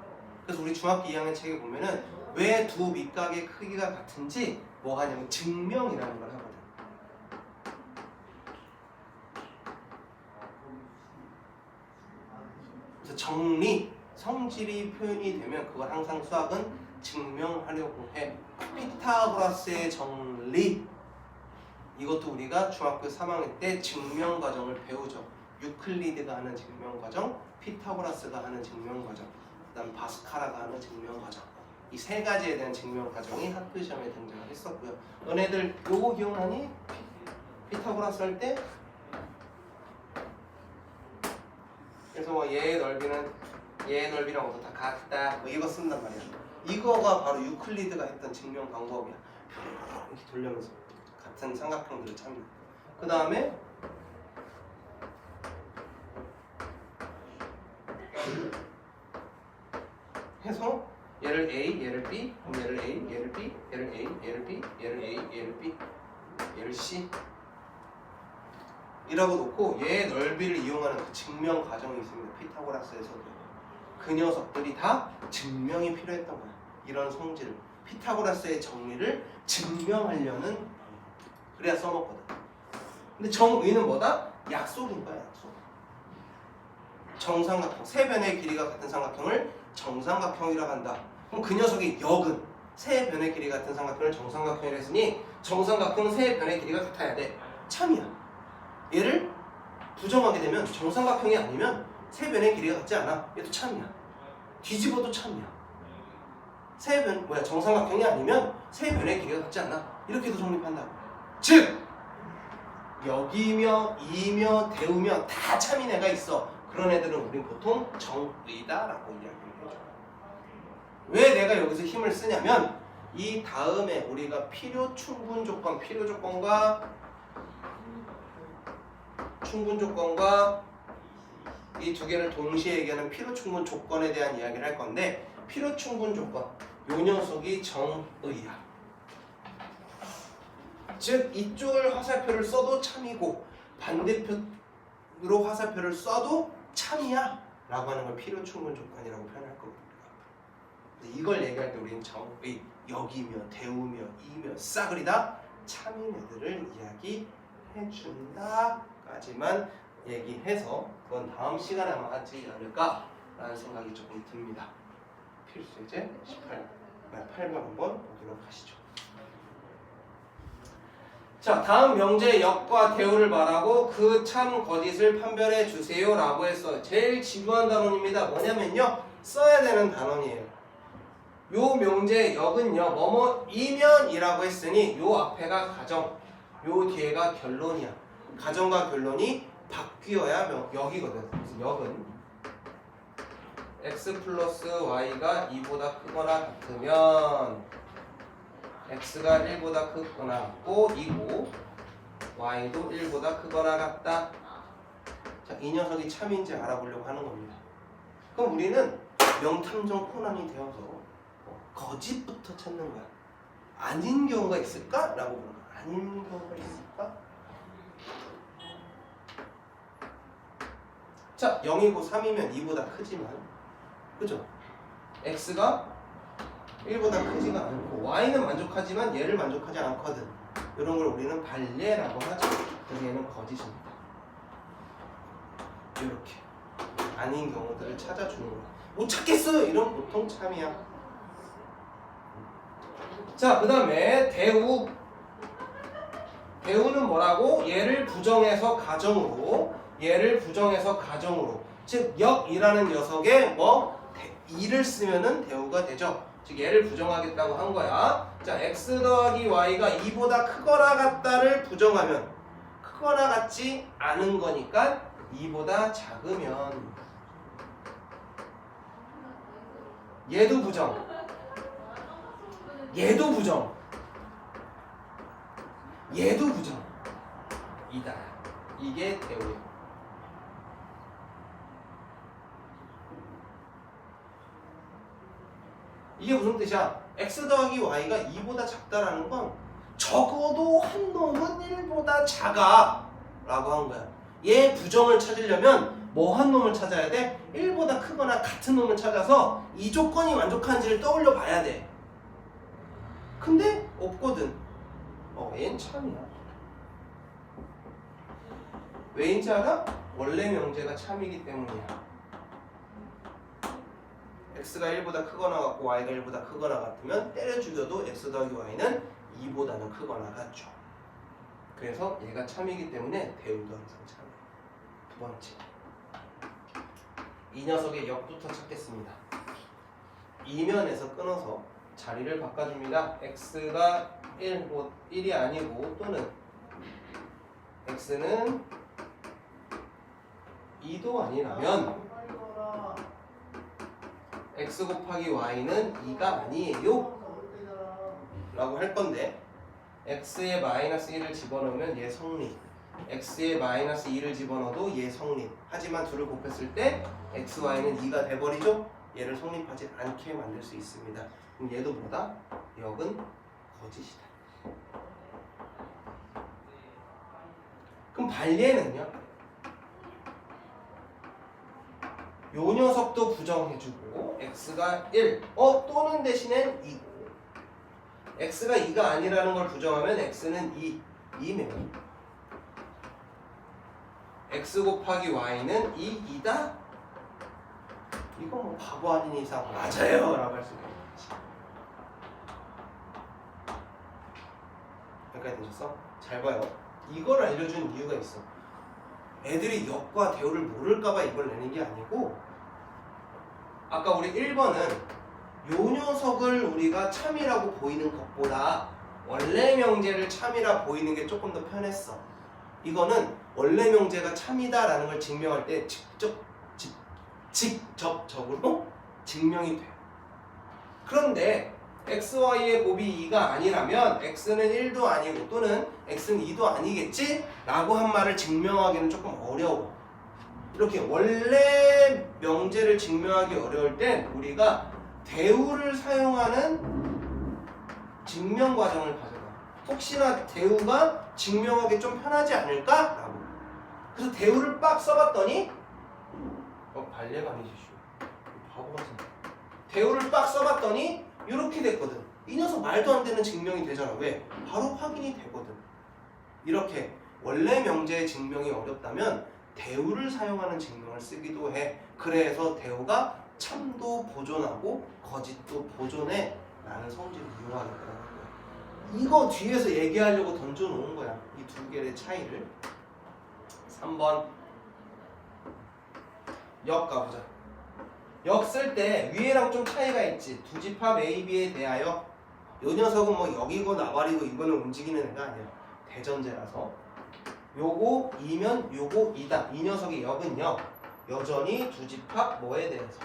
그래서 우리 중학교 2학년 책에 보면은 왜 두 밑각의 크기가 같은지 뭐 하냐면 증명이라는 걸 하거든. 그래서 정리, 성질이 표현이 되면 그걸 항상 수학은 증명하려고 해. 피타고라스의 정리, 이것도 우리가 중학교 3학년 때 증명 과정을 배우죠. 유클리드가 하는 증명 과정, 피타고라스가 하는 증명 과정, 그다음 바스카라가 하는 증명 과정. 이 세 가지에 대한 증명 과정이 학교 시험에 등장을 했었고요. 너네들 요거 기억나니? 피타고라스 할 때? 그래서 뭐 얘의 넓이는 얘의 넓이랑 어떻다 같다 뭐 이거 쓴단 말이야. 이거가 바로 유클리드가 했던 증명 방법이야. 이렇게 돌려면서 같은 삼각형들을 찾는. 그 다음에 해서 얘를 A, 얘를 B, 그럼 얘를 A, 얘를 B, 얘를 A, 얘를 B, 얘를 A, 얘를 B, 얘를 C 이라고 놓고 얘의 넓이를 이용하는 그 증명 과정이 있습니다. 피타고라스에서도 그 녀석들이 다 증명이 필요했던 거야. 이런 성질을 피타고라스의 정리를 증명하려는 그래야 써먹거든. 근데 정의는 뭐다? 약속인 거야. 약속. 정삼각형, 세 변의 길이가 같은 삼각형을 정삼각형이라고 한다. 그럼 그 녀석의 역은 세 변의 길이 같은 삼각형을 정삼각형이라 했으니 정삼각형은 세 변의 길이가 같아야 돼. 참이야. 얘를 부정하게 되면 정삼각형이 아니면 세 변의 길이가 같지 않아. 얘도 참이야. 뒤집어도 참이야. 정삼각형이 아니면 세 변의 길이가 같지 않아. 이렇게도 성립한다고. 즉 여기며 이며 대우며 다 참인 애가 있어. 그런 애들은 우린 보통 정의다라고 이야기를 해줘. 왜 내가 여기서 힘을 쓰냐면 이 다음에 우리가 필요 충분 조건, 필요 조건과 충분 조건과 이 두 개를 동시에 얘기하는 필요 충분 조건에 대한 이야기를 할 건데, 필요 충분 조건, 요 녀석이 정의야. 즉 이쪽을 화살표를 써도 참이고 반대편으로 화살표를 써도 참이야 라고 하는 걸 필요 충분 조건이라고 표현할 거거든요. 이걸 얘기할 때 우리는 정의, 역이며 대우며 이며 싸그리다 참인 애들을 이야기해준다 까지만 얘기해서 그건 다음 시간에 아마 하지 않을까라는 생각이 조금 듭니다. 필수예제 8번 한번 보도록 하시죠. 자, 다음 명제 역과 대우를 말하고 그 참 거짓을 판별해 주세요 라고 했어요. 제일 중요한 단원입니다. 뭐냐면요, 써야 되는 단원이에요. 요 명제 역은요 뭐뭐이면 이라고 했으니 요 앞에가 가정, 요 뒤에가 결론이야. 가정과 결론이 바뀌어야 역이거든. 그래서 역은 x 플러스 y가 2보다 크거나 같으면 x가 1보다 크거나 같고 2고 y도 1보다 크거나 같다. 자, 이 녀석이 참인지 알아보려고 하는 겁니다. 그럼 우리는 명탐정 코난이 되어서 거짓부터 찾는 거야. 아닌 경우가 있을까? 라고 보는 거야. 아닌 경우가 있을까? 자, 0이고 3이면 2보다 크지만, 그죠? x가 1보다 크지가 않고 y는 만족하지만 얘를 만족하지 않거든. 이런 걸 우리는 반례라고 하죠. 그래서 얘는 거짓입니다. 이렇게 아닌 경우들을 찾아주는 거야. 못 찾겠어! 이런 보통 참이야. 자, 그 다음에 대우. 대우는 뭐라고? 얘를 부정해서 가정으로, 얘를 부정해서 가정으로, 즉 역이라는 녀석에 이를 쓰면은 대우가 되죠. 즉 얘를 부정하겠다고 한 거야. 자, x 더하기 y가 2보다 크거나 같다를 부정하면 크거나 같지 않은 거니까 2보다 작으면 얘도 부정, 얘도 부정, 얘도 부정 이다. 이게 대우예요. 이게 무슨 뜻이야? x 더하기 y가 2보다 작다라는 건 적어도 한 놈은 1보다 작아 라고 한 거야. 얘 부정을 찾으려면 뭐 한 놈을 찾아야 돼? 1보다 크거나 같은 놈을 찾아서 이 조건이 만족하는지를 떠올려 봐야 돼. 근데 없거든. 얘는 참이야. 왜인지 알아? 원래 명제가 참이기 때문이야. x가 1보다 크거나 같고 y가 1보다 크거나 같으면 때려 죽여도 x 더하기 y는 2보다는 크거나 같죠. 그래서 얘가 참이기 때문에 대우도 항상 참이에요. 두 번째, 이 녀석의 역부터 찾겠습니다. 이면에서 끊어서 자리를 바꿔줍니다. x가 1이 아니고 또는 x는 2도 아니라면 x 곱하기 y는 2가 아니에요 라고 할 건데, x에 마이너스 1을 집어넣으면 얘 성립, x에 마이너스 2를 집어넣어도 얘 성립. 하지만 둘을 곱했을 때 x, y는 2가 돼버리죠. 얘를 성립하지 않게 만들 수 있습니다. 그럼 얘도 뭐다? 역은 거짓이다. 그럼 반례는요? 요 녀석도 부정해주고 x가 1 또는 대신엔 2고, x가 2가 아니라는 걸 부정하면 x는 2이면 x 곱하기 y는 2이다? 이거 뭐 바보 아닌 이상 맞아요 라고 할 수가 있지. 여기까지 되셨어? 잘 봐요. 이걸 알려준 이유가 있어. 애들이 역과 대우를 모를까봐 이걸 내는 게 아니고, 아까 우리 1번은 요 녀석을 우리가 참이라고 보이는 것보다 원래 명제를 참이라 보이는 게 조금 더 편했어. 이거는 원래 명제가 참이다라는 걸 증명할 때 직접적으로 증명이 돼요. 그런데 x, y의 곱이 2가 아니라면 x는 1도 아니고 또는 x는 2도 아니겠지? 라고 한 말을 증명하기는 조금 어려워. 이렇게 원래 명제를 증명하기 어려울 땐 우리가 대우를 사용하는 증명 과정을 가져가. 혹시나 대우가 증명하기 좀 편하지 않을까? 라고. 그래서 대우를 빡 써봤더니 발레가 아니지. 바보 같은데. 대우를 빡 써봤더니 이렇게 됐거든. 이 녀석 말도 안 되는 증명이 되잖아. 왜? 바로 확인이 되거든. 이렇게 원래 명제의 증명이 어렵다면 대우를 사용하는 증명을 쓰기도 해. 그래서 대우가 참도 보존하고 거짓도 보존해 라는 성질을 이용하는 거야. 이거 뒤에서 얘기하려고 던져놓은 거야. 이 두 개의 차이를. 3번 역 가보자. 역 쓸 때 위에랑 좀 차이가 있지. 두 집합 A, B에 대하여. 요 녀석은 뭐 역이고 나발이고 이거는 움직이는 애가 아니야. 대전제라서. 요거 2면 요거 2다. 이 녀석의 역은요, 여전히 두 집합 뭐에 대해서?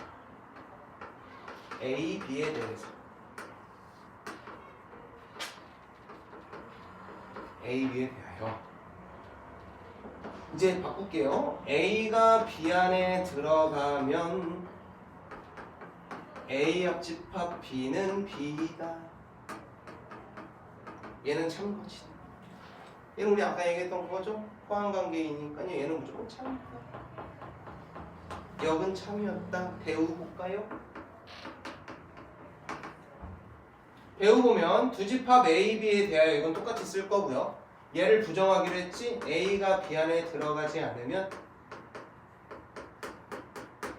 A, B에 대해서. A, B에 대하여. 이제 바꿀게요. A가 B 안에 들어가면 A 옆집합 B는 B다. 얘는 참거짓. 얘는 우리 아까 얘기했던 거죠? 포함관계이니까요. 얘는 무조건 참이다. 역은 참이었다. 배우 볼까요? 배우 보면 두 집합 A, B에 대하여 이건 똑같이 쓸 거고요. 얘를 부정하기로 했지. A가 B 안에 들어가지 않으면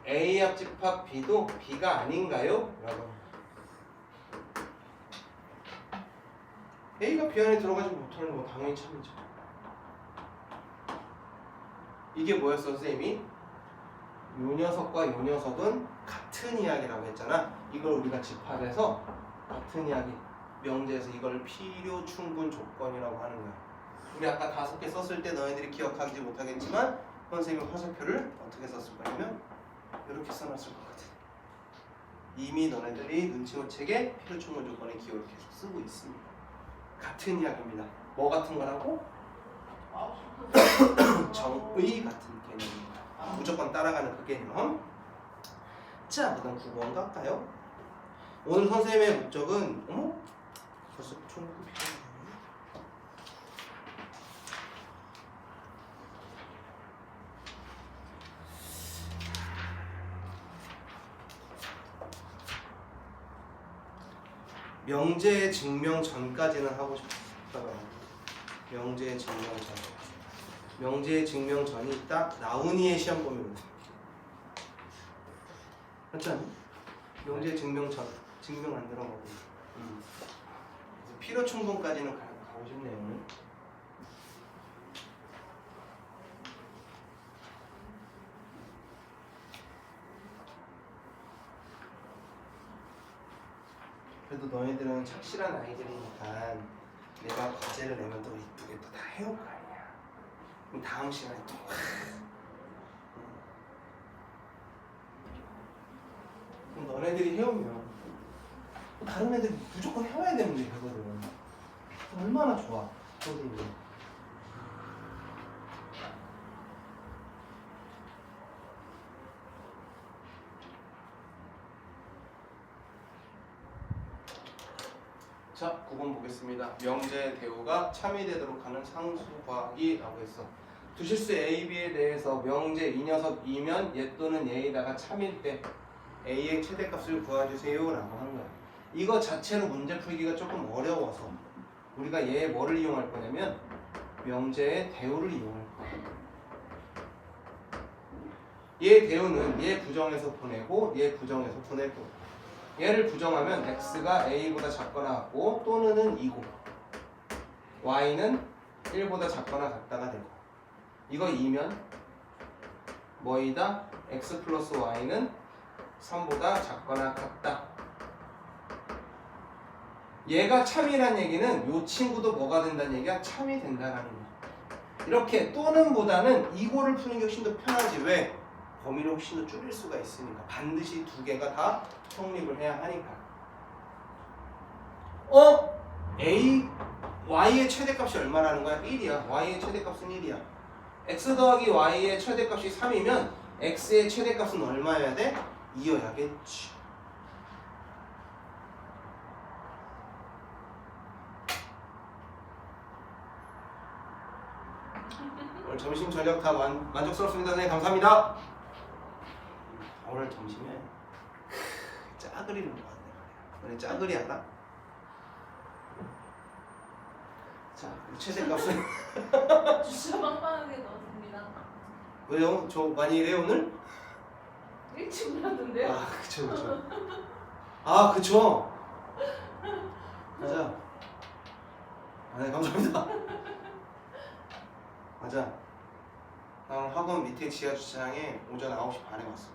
A 옆집합 B도 B가 아닌가요? 라고. A가 B 안에 들어가지 못하는 거 당연히 참이죠. 이게 뭐였어, 선생님이? 요 녀석과 요 녀석은 같은 이야기라고 했잖아. 이걸 우리가 집합해서 같은 이야기, 명제에서 이걸 필요 충분 조건이라고 하는 거야. 우리 아까 5개 썼을 때 너희들이 기억하지 못하겠지만 선생님이 화살표를 어떻게 썼을 거냐면 이렇게 써놨을 것 같아. 이미 너네들이 눈치 못 채게 필요 충분 조건의 기호를 계속 쓰고 있습니다. 같은 이야기입니다. 뭐 같은 거라고? 정의 같은 개념입니다. 무조건 따라가는 그 개념. 자, 그다음 9번 갈까요? 오늘 선생님의 목적은 벌써 총구 필요하네. 명제 증명 전까지는 하고 싶다가 명제 증명 전. 명제 증명 전이 딱 나훈이의 시험 범위거든. 맞지 않니? 명제 증명 전 증명 안 들어가고. 그래서 필요 충분까지는 가고 싶네요 오늘. 그래도 너희들은 착실한 아이들이니까 내가 과제를 내면 또 이쁘게 또 다 해올 거 아니야. 그럼 다음 시간에 또 그럼 너네들이 해오면 또 다른 애들이 무조건 해와야 되는데 그거를 얼마나 좋아 선생님이. 자, 9번 보겠습니다. 명제 대우가 참이되도록 하는 상수과학이라고 했어. 두실수 A, B에 대해서 명제 이 녀석 이면 얘 또는 얘에다가 참일 때 A의 최대값을 구해주세요 라고 하는 거야. 이거 자체로 문제 풀기가 조금 어려워서 우리가 얘 뭐를 이용할 거냐면 명제의 대우를 이용할 거야. 얘 대우는 얘 부정해서 보내고 얘 부정해서 보낼 거야. 얘를 부정하면 x가 a보다 작거나 같고 또는은 2고 y는 1보다 작거나 같다가 되고 이거 2면 뭐이다? x 플러스 y는 3보다 작거나 같다. 얘가 참이란 얘기는 요 친구도 뭐가 된다는 얘기야? 참이 된다라는 거야. 이렇게 또는 보다는 2고를 푸는 게 훨씬 더 편하지. 왜? 범위를 훨씬 더 줄일 수가 있으니까. 반드시 두 개가 다 성립을 해야 하니까. A, Y의 최대값이 얼마라는 거야? 1이야. Y의 최대값은 1이야. X 더하기 Y의 최대값이 3이면 X의 최대값은 얼마여야 돼? 2여야겠지. 오늘 점심 저녁 다 만족스럽습니다. 선생님 감사합니다. 오늘 점심에 짜글이를 먹었네. 너네 짜글이 알아? 자, 최대값은 주스 빵빵하게 넣었습니다. 왜요? 저 많이 일해요 오늘? 일찍 나던데요? 아 그쵸. 아 그쵸. 맞아. 아, 네 감사합니다. 맞아. 학원 밑에 지하 주차장에 오전 9시 반에 왔어.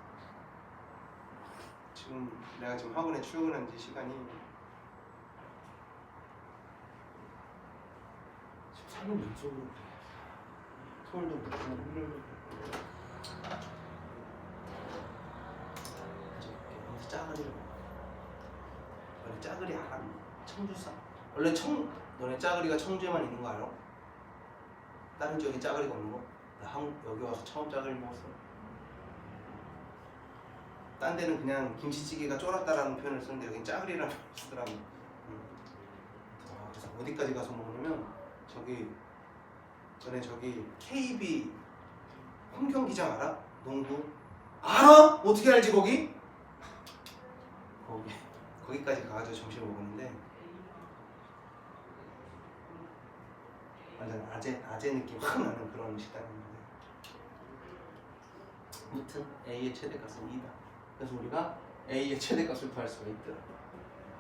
지금 내가 지금 학원에 출근한 지 시간이 지금 살면 연속으로 그래. 서울도 그렇고 여기서 짜글이를 먹어. 너네 짜글이 알아? 청주사. 원래 너네 짜글이가 청주에만 있는 거 알아? 다른 지역에 짜글이가 없는 거? 나 여기 와서 처음 짜글이 먹었어. 딴 데는 그냥 김치찌개가 쫄았다라는 표현을 쓰는데 여긴 짜글이라는 표현을 쓰더라고. 그래서 어디까지 가서 먹냐면 전에 저기 KB 홍경기장 알아? 농구 알아? 어떻게 알지 거기? 거기까지 가가지고 점심을 먹었는데 완전 아재 느낌 확 나는 그런 식당이었는데 무튼 A의 최대값은 2다. 그래서 우리가 A의 최대값을 구할 수가 있더라.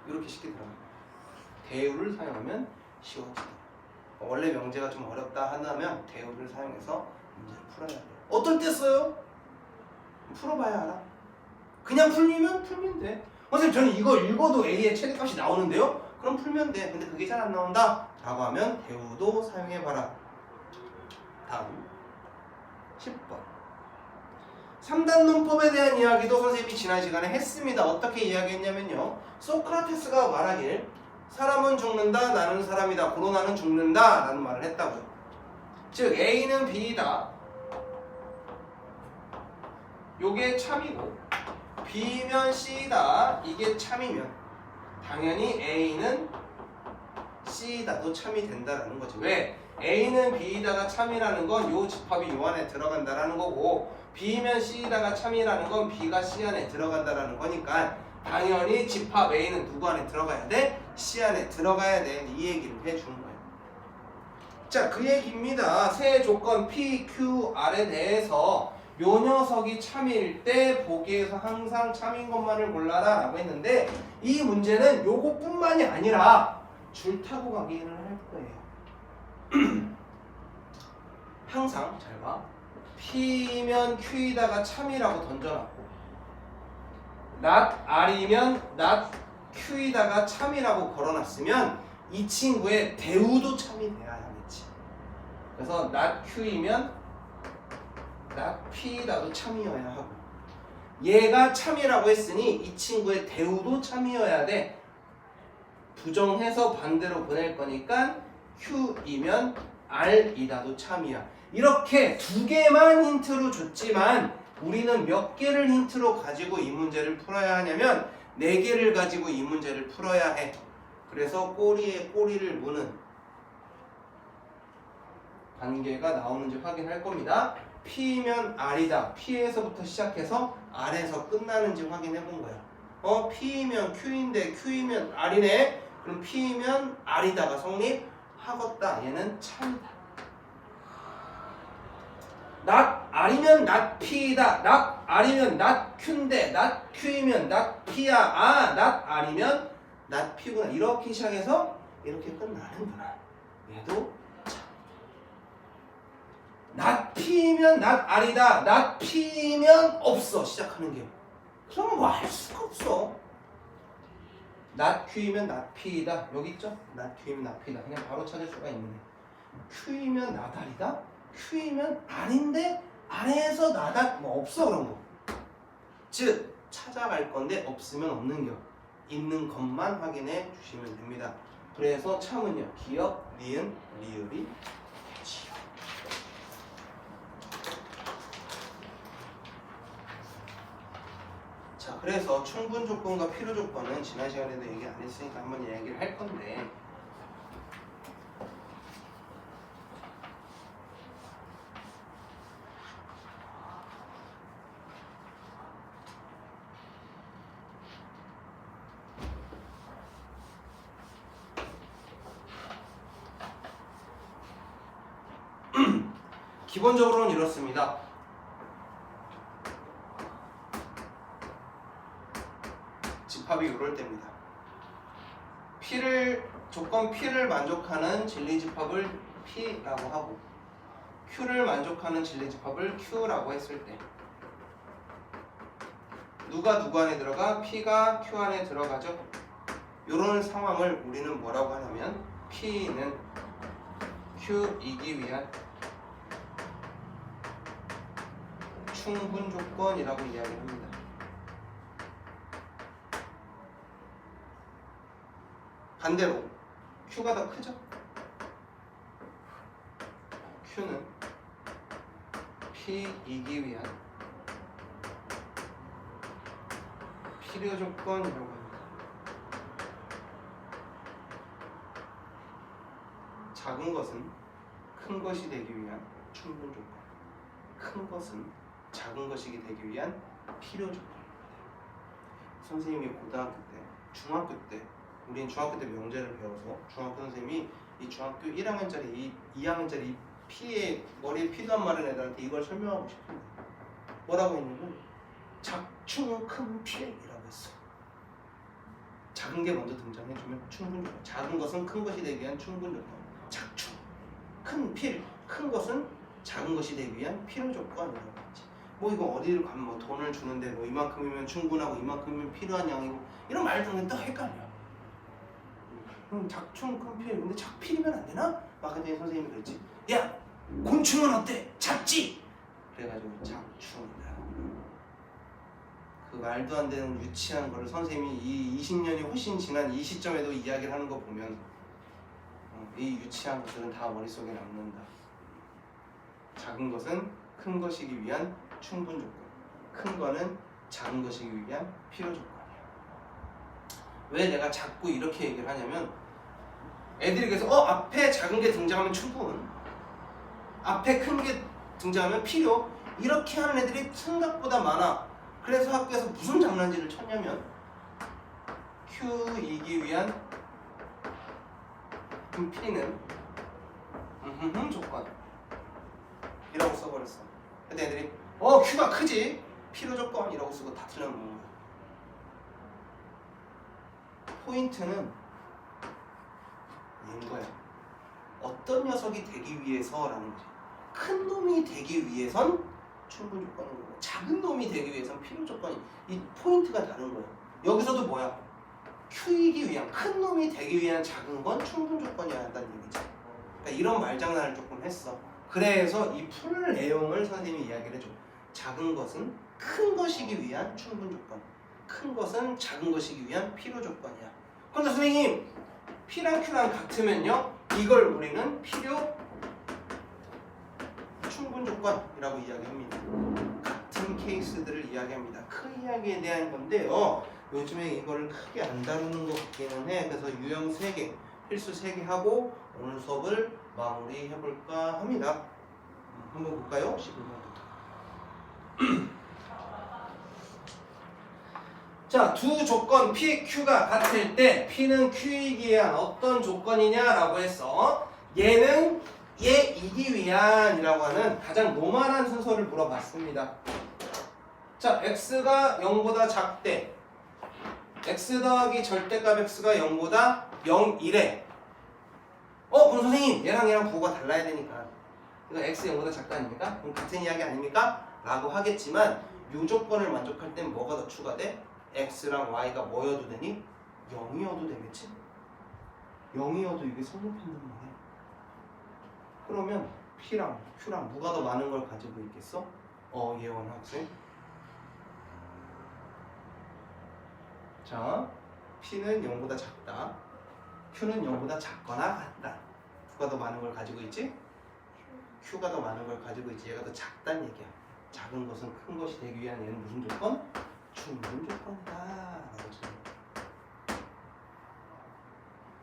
이렇게 쉽게 들어가. 대우를 사용하면 쉬워지다. 원래 명제가 좀 어렵다 하다면 대우를 사용해서 문제를 풀어야 돼요. 어떨 때 써요? 풀어봐야 알아. 그냥 풀면 돼. 선생님 저는 이거 읽어도 A의 최대값이 나오는데요? 그럼 풀면 돼. 근데 그게 잘 안 나온다? 라고 하면 대우도 사용해봐라. 다음 10번 3단 논법에 대한 이야기도 선생님이 지난 시간에 했습니다. 어떻게 이야기했냐면요. 소크라테스가 말하길 사람은 죽는다, 나는 사람이다, 고로 나는 죽는다 라는 말을 했다고요. 즉 A는 B이다. 요게 참이고 B면 C다. 이게 참이면 당연히 A는 C다도 참이 된다라는 거지. 왜? A는 B다가 참이라는 건 요 집합이 요 안에 들어간다라는 거고 B면 C다가 참이라는 건 B가 C 안에 들어간다라는 거니까 당연히 집합 A는 누구 안에 들어가야 돼? C 안에 들어가야 돼. 이 얘기를 해주는 거예요. 자, 그 얘기입니다. 세 조건 P, Q, R에 대해서 요 녀석이 참일 때 보기에서 항상 참인 것만을 골라라 라고 했는데 이 문제는 요것뿐만이 아니라 줄타고 가기를 할 거예요. 항상 잘 봐. P면 Q이다가 참이라고 던져놨고 not R이면 not Q이다가 참이라고 걸어놨으면 이 친구의 대우도 참이 돼야 하겠지. 그래서 not Q이면 not P이다도 참이어야 하고 얘가 참이라고 했으니 이 친구의 대우도 참이어야 돼. 부정해서 반대로 보낼 거니까 Q이면 R이다도 참이야. 이렇게 두 개만 힌트로 줬지만 우리는 몇 개를 힌트로 가지고 이 문제를 풀어야 하냐면 네 개를 가지고 이 문제를 풀어야 해. 그래서 꼬리에 꼬리를 무는 관계가 나오는지 확인할 겁니다. P면 R이다. P에서부터 시작해서 R에서 끝나는지 확인해 본 거야. P면 Q인데 Q이면 R이네. 그럼 P면 R이다가 성립하겠다. 얘는 참이다. not R이면 not P이다. not R이면 not Q인데 not Q이면 not P야. 아, not R이면 not P구나. 이렇게 시작해서 이렇게 끝나는구나. 얘도 참. not P면 not R이다. not P면 없어. 시작하는 게. 그럼 뭐 할 수가 없어. not Q이면 not P이다. 여기 있죠? not Q이면 not P다. 그냥 바로 찾을 수가 있는 애. Q이면 not R이다. Q이면 R인데 R에서 나다 뭐 없어 그런 거. 즉 찾아갈 건데 없으면 없는 겨. 있는 것만 확인해 주시면 됩니다. 그래서 참은요 기역, 니은, 리을이 되지요. 자, 그래서 충분 조건과 필요 조건은 지난 시간에도 얘기 안 했으니까 한번 얘기를 할 건데 기본적으로는 이렇습니다. 집합이 이럴 때입니다. 조건 P를 만족하는 진리집합을 P라고 하고 Q를 만족하는 진리집합을 Q라고 했을 때 누가 누구 안에 들어가? P가 Q 안에 들어가죠. 이런 상황을 우리는 뭐라고 하냐면 P는 Q이기 위한 충분 조건이라고 이야기합니다. 반대로 Q가 더 크죠? Q는 P이기 위한 필요 조건이라고 합니다. 작은 것은 큰 것이 되기 위한 충분 조건, 큰 것은 작은 것이 되기 위한 필요 조건입니다. 선생님이 고등학교 때, 중학교 때, 우린 중학교 때 명제를 배워서 중학교 선생님이 이 중학교 1학년짜리, 2학년짜리 피에 머리에 피도 안 마른 애들한테 이걸 설명하고 싶은데 뭐라고 했냐면 작충 큰 피이라고 했어. 작은 게 먼저 등장해주면 충분 조건. 작은 것은 큰 것이 되기 위한 충분 조건. 작충 큰 필, 큰 것은 작은 것이 되기 위한 필요 조건이라고 했지. 뭐 이거 어디를 가면 뭐 돈을 주는데 뭐 이만큼이면 충분하고 이만큼이면 필요한 양이고 이런 말 듣는 또 헷갈려. 작충 큰 필, 근데 작필이면 안 되나? 막 그랬더니 선생님이 그랬지. 야, 곤충은 어때? 작지? 그래가지고 작충이다. 그 말도 안 되는 유치한 거를 선생님이 이 20년이 훨씬 지난 이 시점에도 이야기를 하는 거 보면 이 유치한 것들은 다 머릿속에 남는다. 작은 것은 큰 것이기 위한 충분 조건, 큰 거는 작은 것이기 위한 필요 조건이야. 왜 내가 자꾸 이렇게 얘기를 하냐면 애들이 계속 앞에 작은 게 등장하면 충분, 앞에 큰 게 등장하면 필요, 이렇게 하는 애들이 생각보다 많아. 그래서 학교에서 무슨 장난질을 쳤냐면 Q이기 위한 P는 조건 이라고 써버렸어. 근데 애들이 Q가 크지? 필요 조건이라고 쓰고 다 틀려놓는 거야. 포인트는 얘인 거야. 어떤 녀석이 되기 위해서라는 거지. 큰 놈이 되기 위해선 충분 조건인 거고, 작은 놈이 되기 위해선 필요 조건이, 이 포인트가 다른 거야. 여기서도 뭐야? Q이기 위한, 큰 놈이 되기 위한 작은 건 충분 조건이어야 한다는 얘기지. 그러니까 이런 말장난을 조금 했어. 그래서 이 풀 내용을 선생님이 이야기를 해줘. 작은 것은 큰 것이기 위한 충분 조건, 큰 것은 작은 것이기 위한 필요 조건이야. 그런데 선생님, P랑 Q랑 같으면요, 이걸 우리는 필요 충분 조건이라고 이야기합니다. 같은 케이스들을 이야기합니다. 그 이야기에 대한 건데요, 요즘에 이거를 크게 안 다루는 것 같기는 해. 그래서 유형 3개, 필수 3개 하고 오늘 수업을 마무리해볼까 합니다. 한번 볼까요? 11번부터. 자, 두 조건 P, Q가 같을 때 P는 Q이기 위한 어떤 조건이냐라고 했어. 얘는 얘이기 위한이라고 하는 가장 노멀한 순서를 물어봤습니다. 자, X가 0보다 작대, X 더하기 절대값 X가 0보다 0, 1에 그럼 선생님 얘랑 부호가 달라야 되니까 이거 X 0보다 작다 아닙니까? 그럼 같은 이야기 아닙니까? 라고 하겠지만 이 조건을 만족할 땐 뭐가 더 추가돼? X랑 Y가 뭐여도 되니? 0이어도 되겠지? 0이어도 이게 성립한단 말이야. 그러면 P랑 Q랑 누가 더 많은 걸 가지고 있겠어? 예원 학생. 자, P는 0보다 작다, Q는 0보다 작거나 같다. 누가 더 많은 걸 가지고 있지? Q가 더 많은 걸 가지고 있지. 얘가 더 작다는 얘기야. 작은 것은 큰 것이 되기 위한 얘는 무슨 조건? 충분 조건이다 라고 써.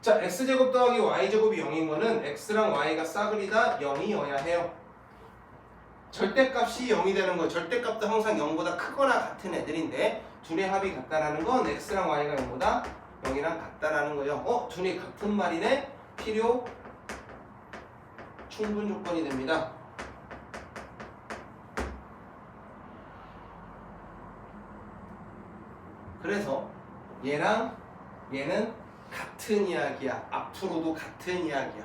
자, X제곱 더하기 Y제곱이 0인 거는 X랑 Y가 싸그리다 0이어야 해요. 절대값이 0이 되는 거, 절대값도 항상 0보다 크거나 같은 애들인데 둘의 합이 같다라는 건 X랑 Y가 0보다 0이랑 같다라는 거예요. 둘이 같은 말이네. 필요 충분 조건이 됩니다. 그래서 얘랑 얘는 같은 이야기야. 앞으로도 같은 이야기야.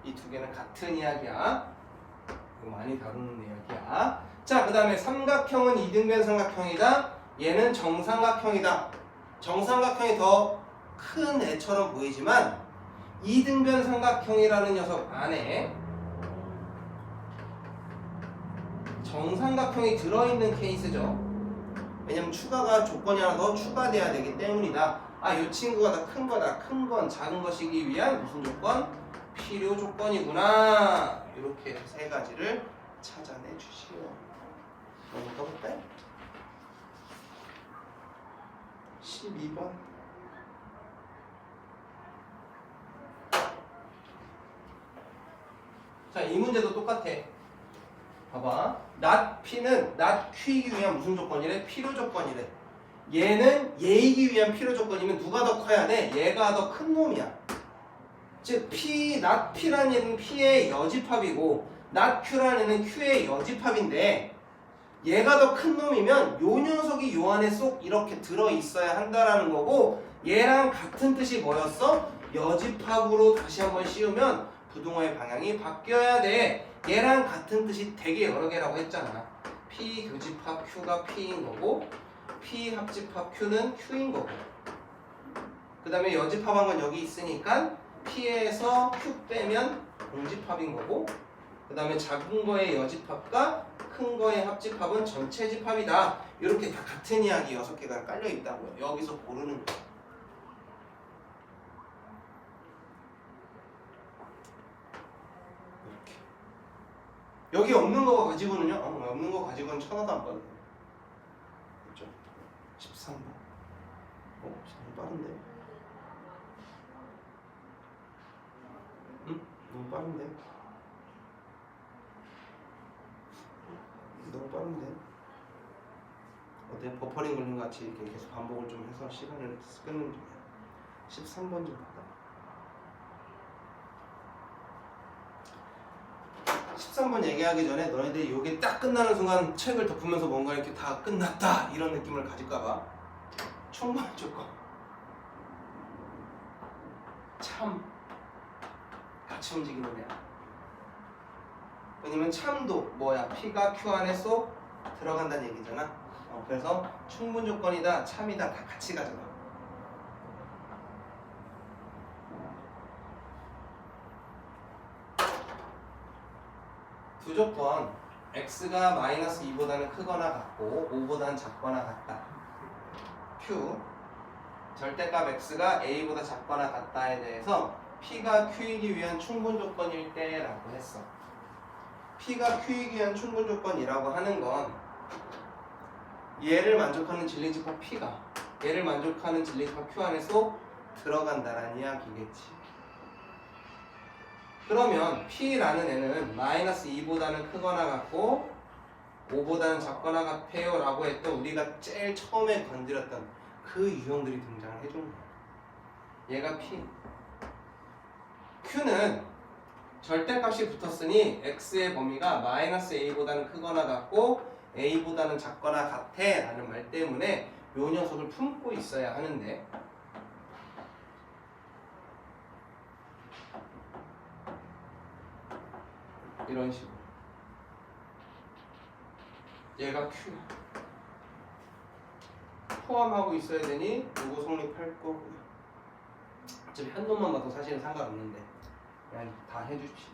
이 두 개는 같은 이야기야. 이거 많이 다루는 이야기야. 자, 그 다음에 삼각형은 이등변 삼각형이다. 얘는 정삼각형이다. 정삼각형이 더 큰 애처럼 보이지만 이등변 삼각형이라는 녀석 안에 정삼각형이 들어있는 케이스죠. 왜냐면 추가가 조건이 하나 더 추가돼야 되기 때문이다. 이 친구가 더 큰 거다. 큰 건 작은 것이기 위한 무슨 조건? 필요 조건이구나. 이렇게 해서 세 가지를 찾아내 주시오. 넘어가 볼까요? 12번. 자, 이 문제도 똑같아. 봐봐. not P는 not Q이기 위한 무슨 조건이래? 필요 조건이래. 얘는 얘이기 위한 필요 조건이면 누가 더 커야 돼? 얘가 더 큰 놈이야. 즉 P, not P라는 얘는 P의 여집합이고 not Q라는 얘는 Q의 여집합인데 얘가 더 큰 놈이면 요 녀석이 요 안에 쏙 이렇게 들어있어야 한다라는 거고, 얘랑 같은 뜻이 뭐였어? 여집합으로 다시 한번 씌우면 부등호의 방향이 바뀌어야 돼. 얘랑 같은 뜻이 되게 여러 개라고 했잖아. P 교집합 Q가 P인 거고 P 합집합 Q는 Q인 거고, 그 다음에 여집합한 건 여기 있으니까 P에서 Q 빼면 공집합인 거고, 그 다음에 작은 거의 여집합과 큰 거의 합집합은 전체 집합이다. 이렇게 다 같은 이야기 6개가 깔려 있다고요. 여기서 고르는 거야. 이렇게. 여기 없는 거 가지고는요? 없는 거 가지고는 1000원도 안 받아요. 그렇죠? 13번. 너무 빠른데? 너무 빠른데? 너무 빠른데? 어때? 버퍼링 걸린 것 같이 이렇게 계속 반복을 좀 해서 시간을 끊는 중이야. 13번 좀 봐봐. 13번 얘기하기 전에 너희들이 요게 딱 끝나는 순간 책을 덮으면서 뭔가 이렇게 다 끝났다 이런 느낌을 가질까봐 충분 조건 참 같이 움직이는 애야. 왜냐면 참도 뭐야? P가 Q 안에 쏙 들어간다는 얘기잖아. 그래서 충분 조건이다 참이다 다 같이 가져가. 두 조건 x가 마이너스 2보다는 크거나 같고 5보다는 작거나 같다. q 절대값 x가 a보다 작거나 같다에 대해서 p가 q이기 위한 충분 조건일 때라고 했어. p가 q이기 위한 충분 조건이라고 하는 건 얘를 만족하는 진리집합 p가 얘를 만족하는 진리집합 q 안에 쏙 들어간다라는 이야기겠지. 그러면 P라는 애는 마이너스 2보다는 크거나 같고 5보다는 작거나 같아요 라고 했던 우리가 제일 처음에 건드렸던 그 유형들이 등장을 해준 거야. 얘가 P. Q는 절대값이 붙었으니 X의 범위가 마이너스 A보다는 크거나 같고 A보다는 작거나 같아 라는 말 때문에 요 녀석을 품고 있어야 하는데 이런 식으로 얘가 Q야. 포함하고 있어야 되니 요거 성립할 거고요. 어차피 한 놈만 봐도 사실은 상관없는데 그냥 다 해줍시다.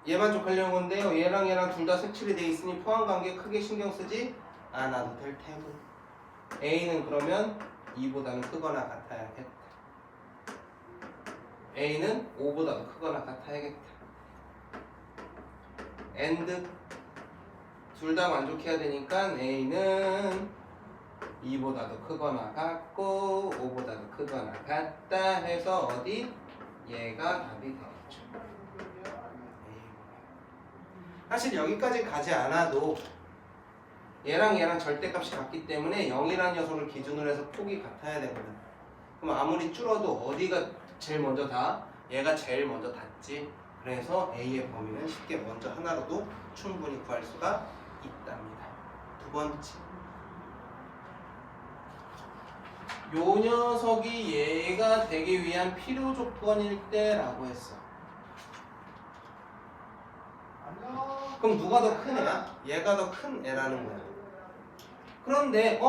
얘 만족하려는 건데요. 얘랑 얘랑 둘 다 색칠이 돼 있으니 포함관계 크게 신경 쓰지 않아도 될 테고 A는 그러면 2보다는 크거나 같아야겠다. A는 5보다도 크거나 같아야겠다. AND 둘 다 만족해야 되니까 A는 2보다도 크거나 같고 5보다도 크거나 같다 해서 어디? 얘가 답이 되겠죠. 사실 여기까지 가지 않아도 얘랑 얘랑 절대값이 같기 때문에 0이라는 녀석을 기준으로 해서 폭이 같아야 되거든. 그럼 아무리 줄어도 어디가 제일 먼저 닿아? 얘가 제일 먼저 닿지. 그래서 A의 범위는 쉽게 먼저 하나로도 충분히 구할 수가 있답니다. 두 번째, 요 녀석이 얘가 되기 위한 필요 조건일 때라고 했어. 그럼 누가 더 큰 애야? 얘가 더 큰 애라는 거야. 그런데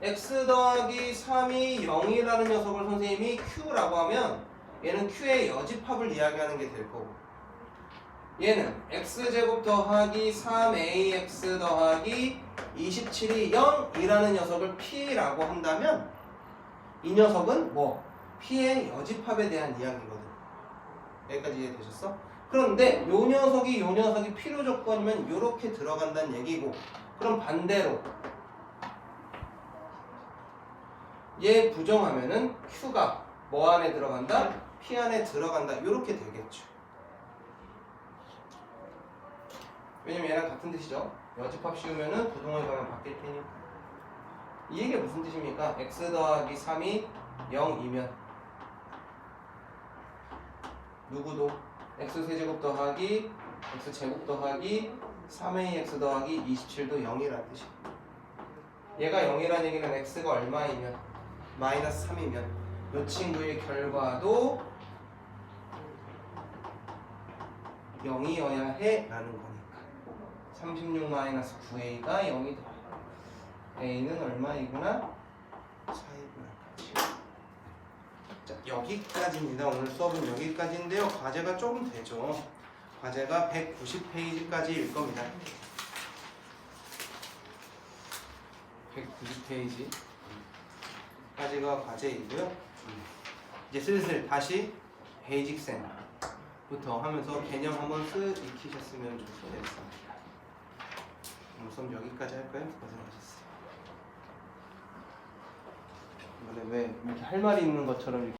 x 더하기 3이 0이라는 녀석을 선생님이 q라고 하면 얘는 q의 여집합을 이야기하는 게 될 거고 얘는 x제곱 더하기 3ax 더하기 27이 0이라는 녀석을 p라고 한다면 이 녀석은 뭐? p의 여집합에 대한 이야기거든. 여기까지 이해되셨어? 그런데 요 녀석이 필요 조건이면 요렇게 들어간다는 얘기고 그럼 반대로 얘 부정하면은 q가 뭐 안에 들어간다? p 안에 들어간다. 요렇게 되겠죠. 왜냐면 얘랑 같은 뜻이죠. 여집합 씌우면은 부동의 방향 바뀔 테니까. 이 얘기가 무슨 뜻입니까? x 더하기 3이 0이면 누구도 x세제곱 더하기 x제곱 더하기 3ax 더하기 27도 0이라는 뜻이에요. 얘가 0이라는 얘기는 x가 얼마이면 마이너스 3이면 이 친구의 결과도 0이어야 해 라는 거니까 36 마이너스 9a가 0이다. a는 얼마이구나? 4이구나. 자, 여기까지입니다. 오늘 수업은 여기까지인데요. 과제가 조금 되죠. 과제가 190페이지까지일 겁니다. 190페이지 까지가 과제이고요. 이제 슬슬 다시 베이직센부터 하면서 개념 한번 쓱 익히셨으면 좋겠습니다. 오늘 수업 여기까지 할까요? 고생하셨어요. 이번에 왜 이렇게 할 말이 있는 것처럼 이렇게